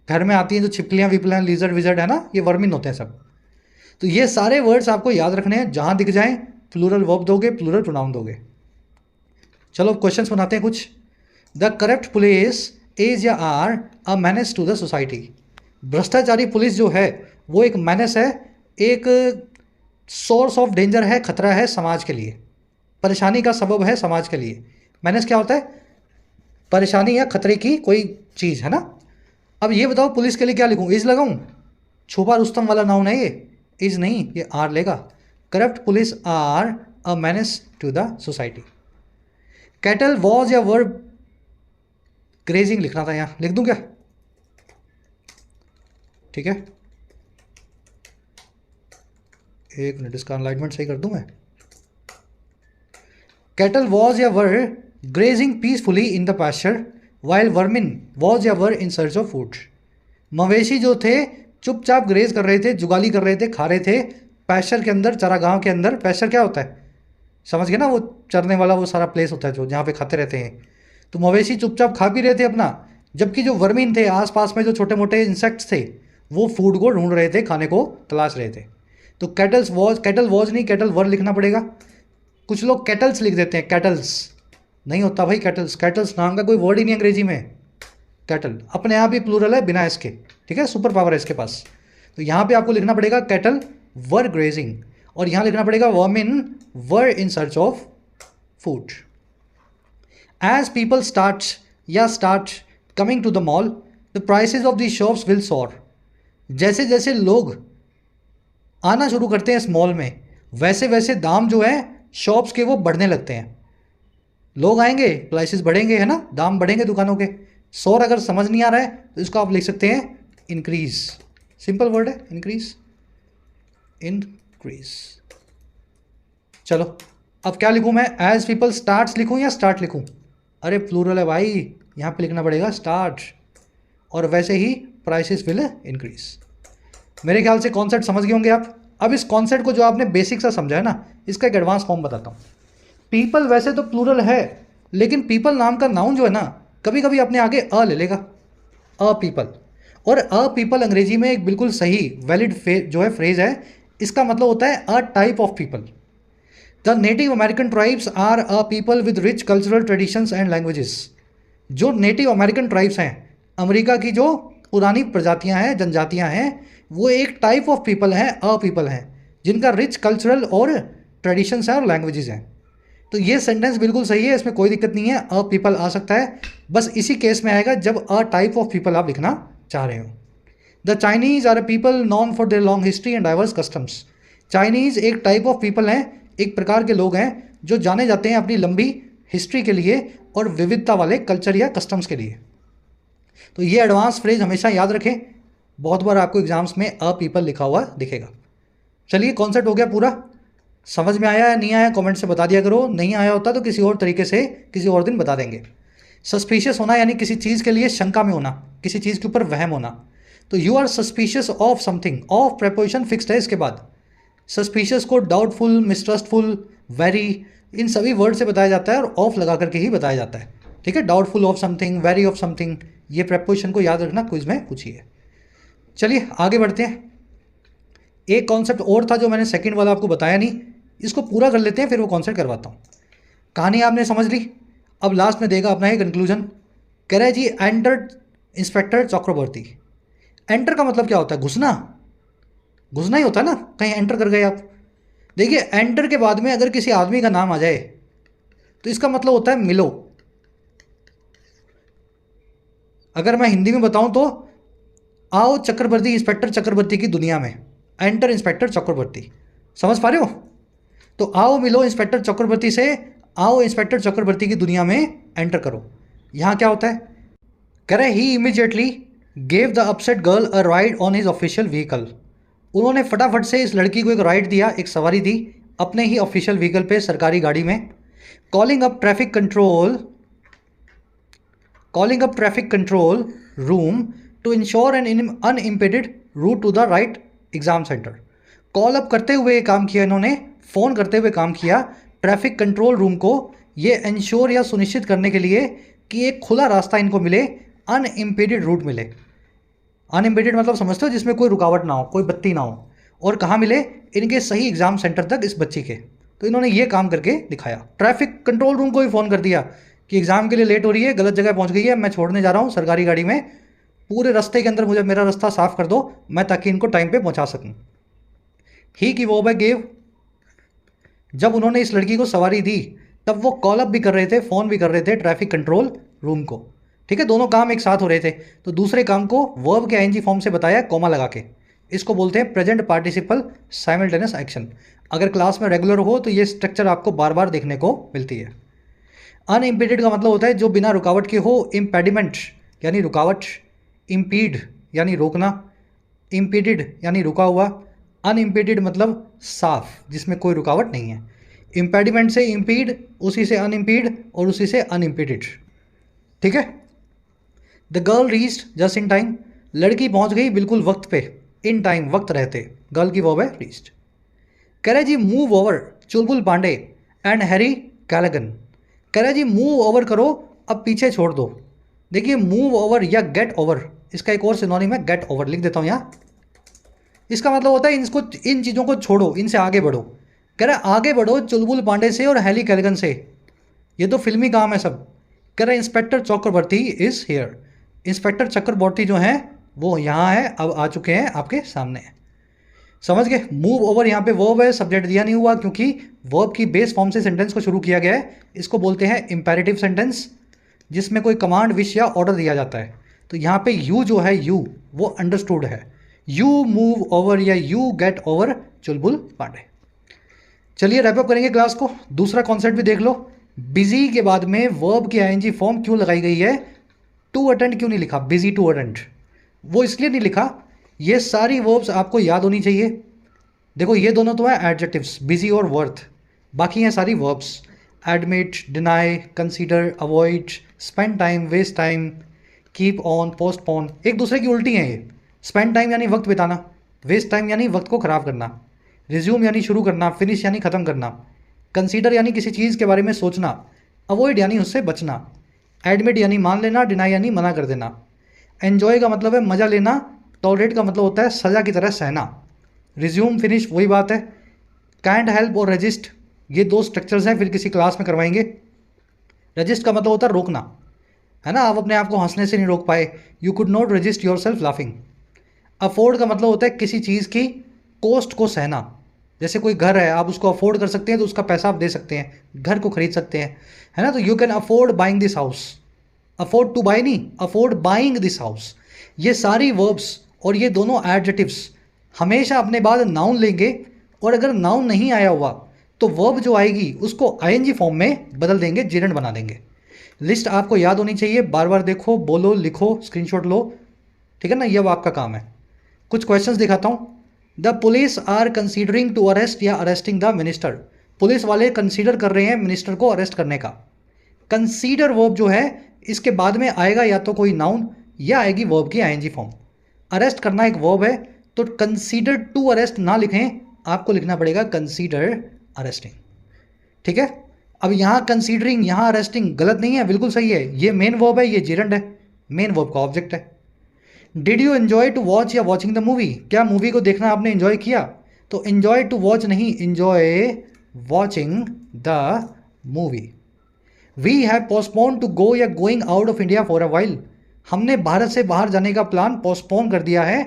घर में आती हैं जो छिपकलियाँ विपलियाँ, लीजर्ड विजर्ड है ना, ये वर्मिन होते हैं सब। तो ये सारे वर्ड्स आपको याद रखने हैं, जहाँ दिख जाएं प्लूरल वर्ब दोगे, प्लूरल प्रोनाउन दोगे। चलो क्वेश्चंस बनाते हैं कुछ। द करप्ट पुलिस इज या are a menace to the society. भ्रष्टाचारी पुलिस जो है वो एक मैनेस है, एक सोर्स ऑफ डेंजर है, खतरा है समाज के लिए, परेशानी का सबब है समाज के लिए। मैनेस क्या होता है? परेशानी या खतरे की कोई चीज़, है ना। अब ये बताओ पुलिस के लिए क्या लिखूं, इज लगाऊं? छुपा रुस्तम वाला नाउन है ये, इज नहीं, ये आर लेगा। Corrupt police are a menace to the society. Cattle was या वर्ब ग्रेजिंग लिखना था, यहाँ लिख दूं क्या? ठीक है, एक मिनट इसका अलाइनमेंट सही कर दूं मैं। कैटल वॉज या were grazing peacefully in the pasture while vermin was या were in search of food. मवेशी जो थे चुपचाप ग्रेज कर रहे थे, जुगाली कर रहे थे, खा रहे थे पैस्चर के अंदर, चरागाह के अंदर। पैस्चर क्या होता है? समझ गए ना, वो चरने वाला वो सारा प्लेस होता है जो जहाँ पे खाते रहते हैं। तो मवेशी चुपचाप खा भी रहे थे अपना, जबकि जो वर्मीन थे आसपास में, जो छोटे मोटे इंसेक्ट्स थे, वो फूड को ढूंढ रहे थे, खाने को तलाश रहे थे। तो कैटल वॉज नहीं, कैटल वर लिखना पड़ेगा। कुछ लोग कैटल्स लिख देते हैं, कैटल्स नहीं होता भाई, कैटल्स। कैटल्स नाम का कोई वर्ड ही नहीं अंग्रेजी में। कैटल अपने आप ही प्लूरल है बिना इसके, ठीक है, सुपर पावर है इसके पास। तो यहाँ पे आपको लिखना पड़ेगा कैटल वर ग्रेजिंग, और यहाँ लिखना पड़ेगा vermin were in search of food. As people start coming to the mall, the prices of the shops will soar. जैसे जैसे लोग आना शुरू करते हैं इस मॉल में, वैसे वैसे दाम जो है शॉप्स के वो बढ़ने लगते हैं। लोग आएंगे, प्राइसेस बढ़ेंगे, है ना, दाम बढ़ेंगे दुकानों के। सोर अगर समझ नहीं आ रहा है तो इसको आप लिख सकते हैं इंक्रीज। सिंपल वर्ड है इंक्रीज, इंक्रीज। चलो अब क्या लिखूं मैं, एज पीपल स्टार्ट्स लिखूं या स्टार्ट लिखूं? अरे प्लूरल है भाई, यहाँ पे लिखना पड़ेगा स्टार्ट, और वैसे ही प्राइसेस विल इंक्रीज। मेरे ख्याल से कॉन्सेप्ट समझ गए होंगे आप। अब इस कॉन्सेप्ट को जो आपने बेसिक सा समझा है ना, इसका एक एडवांस फॉर्म बताता हूँ। पीपल वैसे तो प्लूरल है, लेकिन पीपल नाम का नाउन जो है ना, कभी कभी अपने आगे अ ले लेगा, अ पीपल। और अ पीपल अंग्रेजी में एक बिल्कुल सही वैलिड जो है फ्रेज है। इसका मतलब होता है a type of people. The native American tribes are a people with rich cultural traditions and languages. जो नेटिव अमेरिकन ट्राइब्स हैं, अमेरिका की जो पुरानी प्रजातियां हैं, जनजातियां हैं, वो एक टाइप ऑफ पीपल हैं, अ पीपल हैं, जिनका रिच कल्चरल और ट्रेडिशंस हैं और लैंग्वेजेस हैं। तो ये सेंटेंस बिल्कुल सही है, इसमें कोई दिक्कत नहीं है, अ पीपल आ सकता है। बस इसी केस में आएगा जब अ टाइप ऑफ पीपल आप लिखना चाह रहे हो। The Chinese are a people known for their long history and diverse customs. Chinese एक टाइप ऑफ पीपल हैं, एक प्रकार के लोग हैं जो जाने जाते हैं अपनी लंबी हिस्ट्री के लिए और विविधता वाले कल्चर या कस्टम्स के लिए। तो ये एडवांस फ्रेज हमेशा याद रखें, बहुत बार आपको एग्जाम्स में अ पीपल लिखा हुआ दिखेगा। चलिए कॉन्सेप्ट हो गया पूरा। समझ में आया या नहीं आया कमेंट से बता दिया करो, नहीं आया होता तो किसी और तरीके से किसी और दिन बता देंगे। सस्पिशियस होना यानी किसी चीज़ के लिए शंका में होना, किसी चीज़ के ऊपर वहम होना। तो you are suspicious of something, of preposition fixed है इसके बाद। सस्पिशियस को डाउटफुल, मिसट्रस्टफुल, वेरी, इन सभी वर्ड से बताया जाता है और ऑफ लगा करके ही बताया जाता है, ठीक है। Doubtful of something, very of something, ये प्रेपोजिशन को याद रखना, क्विज में पूछी है। चलिए आगे बढ़ते हैं। एक कॉन्सेप्ट और था जो मैंने सेकंड वाला आपको बताया नहीं, इसको पूरा कर लेते हैं फिर वो कॉन्सेप्ट करवाता हूँ। कहानी आपने समझ ली, अब लास्ट में देगा अपना ही कंक्लूजन। कह रहा है जी एंटर्ड इंस्पेक्टर चक्रवर्ती। एंटर का मतलब क्या होता है? घुसना, घुसना ही होता है ना, कहीं एंटर कर गए आप। देखिए एंटर के बाद में अगर किसी आदमी का नाम आ जाए तो इसका मतलब होता है मिलो। अगर मैं हिंदी में बताऊं तो आओ चक्रवर्ती, इंस्पेक्टर चक्रवर्ती की दुनिया में, एंटर इंस्पेक्टर चक्रवर्ती। समझ पा रहे हो? तो आओ मिलो इंस्पेक्टर चक्रवर्ती से, आओ इंस्पेक्टर चक्रवर्ती की दुनिया में एंटर करो। यहाँ क्या होता है? कह रहे he immediately gave the upset girl a ride on his official vehicle. उन्होंने फटाफट से इस लड़की को एक राइड दिया, एक सवारी दी अपने ही ऑफिशियल व्हीकल पे, सरकारी गाड़ी में। Calling up traffic control room to ensure an unimpeded route to the right exam centre. Call up करते हुए काम किया इन्होंने, फ़ोन करते हुए काम किया ट्रैफिक कंट्रोल रूम को, ये इंश्योर या सुनिश्चित करने के लिए कि एक खुला रास्ता इनको मिले, अनइम्पेडेड रूट मिले। अनइम्पेडेड मतलब समझते हो, जिसमें कोई रुकावट ना हो, कोई बत्ती ना हो, और कहाँ मिले? इनके सही एग्जाम सेंटर तक इस बच्ची के। तो इन्होंने ये काम करके दिखाया, ट्रैफिक कंट्रोल रूम को ही फ़ोन कर दिया कि एग्ज़ाम के लिए लेट हो रही है, गलत जगह पहुंच गई है, मैं छोड़ने जा रहा हूँ सरकारी गाड़ी में, पूरे रास्ते के अंदर मुझे मेरा रास्ता साफ कर दो, मैं ताकि इनको टाइम पे पहुंचा सकूं। ही की वो गेव, जब उन्होंने इस लड़की को सवारी दी तब वो कॉल अप भी कर रहे थे, फ़ोन भी कर रहे थे ट्रैफिक कंट्रोल रूम को, ठीक है, दोनों काम एक साथ हो रहे थे। तो दूसरे काम को वर्ब के आईएनजी फॉर्म से बताया कॉमा लगा के, इसको बोलते हैं प्रेजेंट पार्टिसिपल साइमल्टेनियस एक्शन। अगर क्लास में रेगुलर हो तो ये स्ट्रक्चर आपको बार बार देखने को मिलती है। अनइम्पेडेड का मतलब होता है जो बिना रुकावट के हो, इम्पेडिमेंट यानी रुकावट, इम्पीड यानी रोकना, इम्पीडेड यानी रुका हुआ, अनइम्पेडेड मतलब साफ, जिसमें कोई रुकावट नहीं है। इम्पेडिमेंट से इम्पीड, उसी से अनइम्पीड और उसी से अनइम्पेडेड, ठीक है। The girl reached just in time, लड़की पहुंच गई बिल्कुल वक्त पे, इन टाइम वक्त रहते, गर्ल की वर्ब है रीच्ड। कह रहे जी move over Chulbul Pandey and Harry Callahan. कह रहा है जी मूव ओवर करो, अब पीछे छोड़ दो। देखिए मूव ओवर या गेट ओवर, इसका एक और सिनोनिम है गेट ओवर, लिख देता हूँ यहाँ। इसका मतलब होता है इन चीज़ों को छोड़ो, इनसे आगे बढ़ो। कह रहा है आगे बढ़ो चुलबुल पांडे से और हैरी कैलगन से, ये तो फिल्मी काम है सब। कह रहा है inspector Chakraborty is here. Inspector Chakraborty जो हैं वो यहाँ है, अब आ चुके हैं आपके सामने। समझ गए? मूव ओवर यहाँ पे वर्ब है, सब्जेक्ट दिया नहीं हुआ क्योंकि वर्ब की बेस फॉर्म से सेंटेंस को शुरू किया गया है। इसको बोलते हैं इंपेरेटिव सेंटेंस, जिसमें कोई कमांड, विश या ऑर्डर दिया जाता है। तो यहाँ पे यू जो है, यू वो अंडरस्टूड है। यू मूव ओवर या you get over Chulbul Pandey. चलिए रैप अप करेंगे क्लास को। दूसरा कॉन्सेप्ट भी देख लो, बिजी के बाद में वर्ब की आईएनजी फॉर्म क्यों लगाई गई है? टू अटेंड क्यों नहीं लिखा? बिजी टू अटेंड वो इसलिए नहीं लिखा, ये सारी वर्ब्स आपको याद होनी चाहिए। देखो ये दोनों तो है एडजेक्टिव्स, बिजी और वर्थ, बाकी हैं सारी verbs. Admit, deny, consider, avoid, spend time, waste time, keep on, postpone, एक दूसरे की उल्टी हैं ये। स्पेंड टाइम यानी वक्त बिताना, वेस्ट टाइम यानी वक्त को ख़राब करना, रिज्यूम यानी शुरू करना, फिनिश यानी ख़त्म करना, कंसीडर यानी किसी चीज़ के बारे में सोचना, अवॉइड यानी उससे बचना, एडमिट यानी मान लेना, डिनाई यानी मना कर देना, एन्जॉय का मतलब है मज़ा लेना, टॉलरेट का मतलब होता है सज़ा की तरह सहना, रिज्यूम, फिनिश वही बात है। काइंड, हेल्प और रजिस्ट ये दो स्ट्रक्चर्स हैं, फिर किसी क्लास में करवाएंगे। रजिस्ट का मतलब होता है रोकना, है ना, आप अपने आप को हंसने से नहीं रोक पाए, you could not resist your self laughing. Afford का मतलब होता है किसी चीज़ की कॉस्ट को सहना, जैसे कोई घर है आप उसको अफोर्ड कर सकते हैं तो उसका पैसा आप दे सकते हैं, घर को खरीद सकते हैं, है ना। तो you can afford buying this house, afford two by नहीं, अफोर्ड बाइंग दिस हाउस। ये सारी वर्ब्स और ये दोनों एडजेक्टिव्स हमेशा अपने बाद नाउन लेंगे, और अगर नाउन नहीं आया हुआ तो वर्ब जो आएगी उसको आईएनजी फॉर्म में बदल देंगे, जेरेंड बना देंगे। लिस्ट आपको याद होनी चाहिए, बार बार देखो, बोलो, लिखो, स्क्रीनशॉट लो, ठीक है ना, ये अब आपका काम है। कुछ क्वेश्चंस दिखाता हूँ। The police are considering to arrest या अरेस्टिंग द मिनिस्टर। पुलिस वाले कंसीडर कर रहे हैं मिनिस्टर को अरेस्ट करने का। कंसीडर वर्ब जो है इसके बाद में आएगा या तो कोई नाउन या आएगी वर्ब की आईएनजी फॉर्म। अरेस्ट करना एक वर्ब है, तो कंसीडर टू अरेस्ट ना लिखें, आपको लिखना पड़ेगा कंसीडर अरेस्टिंग, ठीक है। अब यहाँ कंसीडरिंग, यहाँ अरेस्टिंग गलत नहीं है, बिल्कुल सही है। ये मेन वर्ब है, ये जेरंड है, मेन वर्ब का ऑब्जेक्ट है। Did you enjoy to watch या वॉचिंग द मूवी, क्या मूवी को देखना आपने एंजॉय किया? तो एंजॉय टू वॉच नहीं, enjoy watching the movie. We have postpone to go या going out of India for a while, हमने भारत से बाहर जाने का प्लान पोस्टपोन कर दिया है,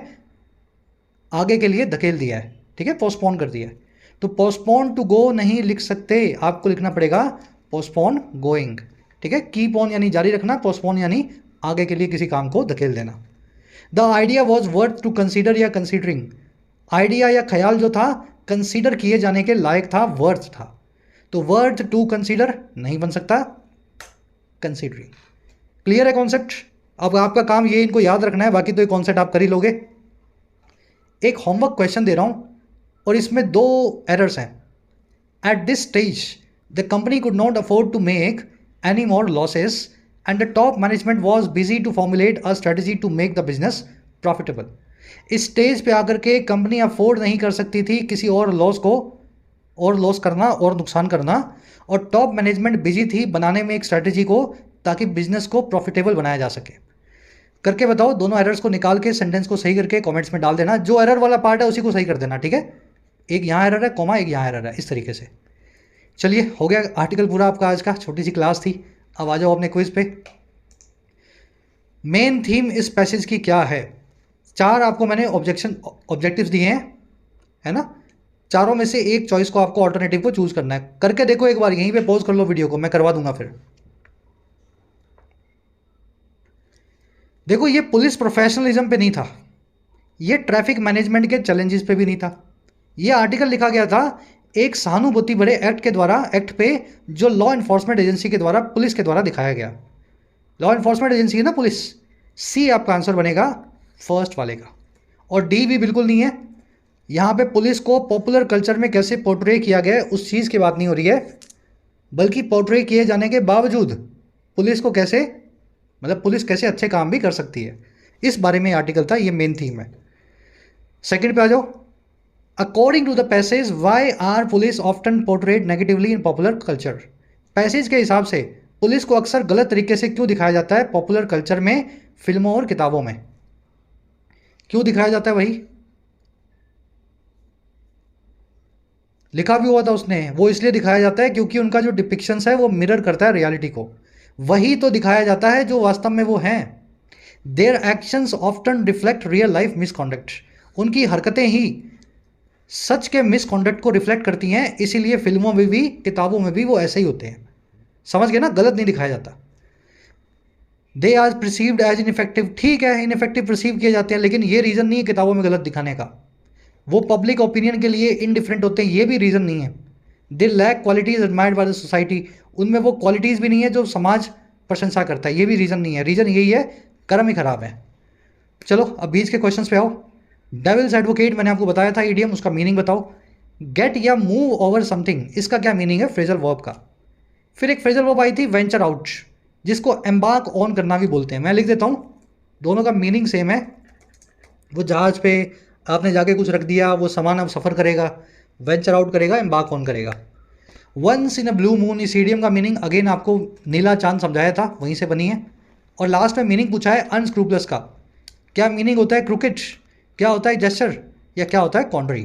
आगे के लिए धकेल दिया है, ठीक है, पोस्टपोन कर दिया है। तो पोस्टपोन टू गो नहीं लिख सकते, आपको लिखना पड़ेगा पोस्टपोन गोइंग, ठीक है। कीप ऑन यानी जारी रखना, पोस्टपोन यानी आगे के लिए किसी काम को धकेल देना। The idea was worth to consider या कंसीडरिंग, आइडिया या ख्याल जो था कंसीडर किए जाने के लायक था, वर्थ था। तो वर्थ टू कंसीडर नहीं बन सकता, कंसीडरिंग। क्लियर है कॉन्सेप्ट? अब आपका काम ये इनको याद रखना है, बाकी तो ये कॉन्सेप्ट आप कर ही लोगे। एक होमवर्क क्वेश्चन दे रहा हूँ और इसमें दो एरर्स हैं। At this stage the company could not afford to make any more losses and the top management was busy to formulate a strategy to make the business profitable. इस स्टेज पे आकर के कंपनी अफोर्ड नहीं कर सकती थी किसी और लॉस को, और लॉस करना और नुकसान करना, और टॉप मैनेजमेंट बिजी थी बनाने में एक स्ट्रेटजी को ताकि बिजनेस को प्रॉफिटेबल बनाया जा सके। करके बताओ, दोनों एरर्स को निकाल के सेंटेंस को सही करके कमेंट्स में डाल देना, जो एरर वाला पार्ट है उसी को सही कर देना, ठीक है। एक यहाँ एरर है, कॉमा, एक यहाँ एरर है, इस तरीके से। चलिए हो गया आर्टिकल पूरा आपका आज का, छोटी सी क्लास थी। अब आ जाओ अपने क्विज पे। मेन थीम इस पैसेज की क्या है? चार आपको मैंने ऑब्जेक्टिव्स दिए हैं, है ना। चारों में से एक चॉइस को आपको ऑल्टरनेटिव को चूज करना है। करके देखो एक बार, यहीं पे पॉज कर लो वीडियो को, मैं करवा दूंगा फिर। देखो ये पुलिस प्रोफेशनलिज्म पे नहीं था, ये ट्रैफिक मैनेजमेंट के चैलेंजेस पे भी नहीं था। ये आर्टिकल लिखा गया था एक सहानुभूति भरे एक्ट के द्वारा, एक्ट पे जो लॉ इन्फोर्समेंट एजेंसी के द्वारा, पुलिस के द्वारा दिखाया गया। लॉ इन्फोर्समेंट एजेंसी है ना पुलिस, सी आपका आंसर बनेगा फर्स्ट वाले का। और डी भी बिल्कुल नहीं है। यहाँ पे पुलिस को पॉपुलर कल्चर में कैसे पोर्ट्रे किया गया है उस चीज़ की बात नहीं हो रही है, बल्कि पोर्ट्रे किए जाने के बावजूद पुलिस को कैसे, मतलब पुलिस कैसे अच्छे काम भी कर सकती है, इस बारे में आर्टिकल था। ये मेन थीम है। सेकंड पे आ जाओ। According to the passage why are police often portrait negatively in popular culture. Passage के हिसाब से पुलिस को अक्सर गलत तरीके से क्यों दिखाया जाता है पॉपुलर कल्चर में, फिल्मों और किताबों में? क्यों दिखाया जाता है? वही लिखा भी हुआ था उसने, वो इसलिए दिखाया जाता है क्योंकि उनका जो डिपिक्शंस है वो मिरर करता है रियलिटी को। वही तो दिखाया जाता है जो वास्तव में वो हैं। Their actions often reflect real life misconduct. उनकी हरकतें ही सच के मिसकॉन्डक्ट को रिफ्लेक्ट करती हैं, इसीलिए फिल्मों में भी किताबों में भी वो ऐसे ही होते हैं। समझ गए ना? गलत नहीं दिखाया जाता। They are perceived as ineffective. ठीक है, इनफेक्टिव प्रिसीव किए जाते हैं, लेकिन ये रीज़न नहीं है किताबों में गलत दिखाने का। वो पब्लिक ओपिनियन के लिए इनडिफरेंट होते हैं, ये भी रीज़न नहीं है। They lack qualities admired by the society. उनमें वो क्वालिटीज़ भी नहीं है जो समाज प्रशंसा करता है, ये भी रीज़न नहीं है। रीज़न यही है, कर्म ही खराब है। चलो अब बीच के क्वेश्चंस पे आओ। डेविल्स एडवोकेट मैंने आपको बताया था इडियम, उसका मीनिंग बताओ। गेट या मूव ओवर समथिंग, इसका क्या मीनिंग है फ्रेजल वर्ब का? फिर एक फ्रेजल वर्ब आई थी वेंचर आउट, जिसको एम्बार्क ऑन करना भी बोलते हैं। मैं लिख देता हूँ, दोनों का मीनिंग सेम है। वो जहाज़ पे आपने जाके कुछ रख दिया, वो सामान अब सफ़र करेगा, वेंचर आउट करेगा, एम्बार्क ऑन करेगा। Once in a blue moon, इस इडियम का मीनिंग अगेन आपको नीला चांद समझाया था, वहीं से बनी है। और लास्ट में मीनिंग पूछा है अनस्क्रूपलस का। क्या मीनिंग होता है क्रिकेट, क्या होता है जेस्चर, या क्या होता है कॉन्ट्री?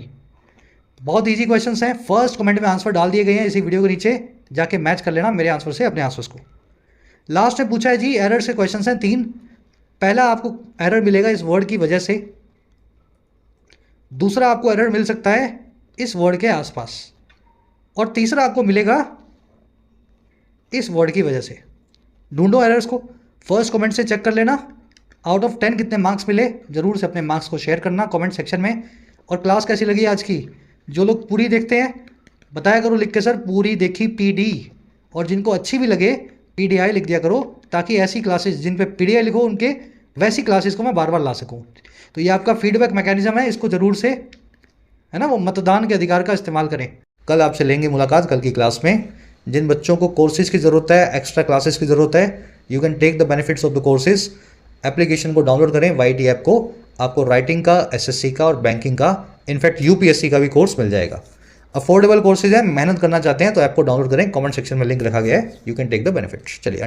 बहुत इजी क्वेश्चंस हैं। फर्स्ट कमेंट में आंसर डाल दिए गए हैं इसी वीडियो के नीचे, जाके मैच कर लेना मेरे आंसर से अपने आंसर्स को। लास्ट में पूछा है जी एरर से क्वेश्चंस हैं 3। पहला आपको एरर मिलेगा इस वर्ड की वजह से, दूसरा आपको एरर मिल सकता है इस वर्ड के आसपास, और तीसरा आपको मिलेगा इस वर्ड की वजह से। ढूंढो एरर्स को, फर्स्ट कमेंट से चेक कर लेना। आउट ऑफ 10 कितने मार्क्स मिले, ज़रूर से अपने मार्क्स को शेयर करना कमेंट सेक्शन में। और क्लास कैसी लगी आज की? जो लोग पूरी देखते हैं बताया करो लिख के, सर पूरी देखी PD। और जिनको अच्छी भी लगे PDI लिख दिया करो, ताकि ऐसी क्लासेस जिन पे PDI लिखो उनके वैसी क्लासेस को मैं बार बार ला सकूं। तो ये आपका फीडबैक मैकेनिज्म है, इसको ज़रूर से, है ना, वो मतदान के अधिकार का इस्तेमाल करें। कल आपसे लेंगे मुलाकात कल की क्लास में। जिन बच्चों को कोर्सेज़ की ज़रूरत है, एक्स्ट्रा क्लासेस की ज़रूरत है, you can take the benefits of the courses. Application को डाउनलोड करें YT ऐप को, आपको राइटिंग का, SSC का और बैंकिंग का, इनफैक्ट UPSC का भी कोर्स मिल जाएगा। अफोर्डेबल कोर्सेज है, मेहनत करना चाहते हैं तो ऐप को डाउनलोड करें, कमेंट सेक्शन में लिंक रखा गया है, you can take the benefits. चलिए।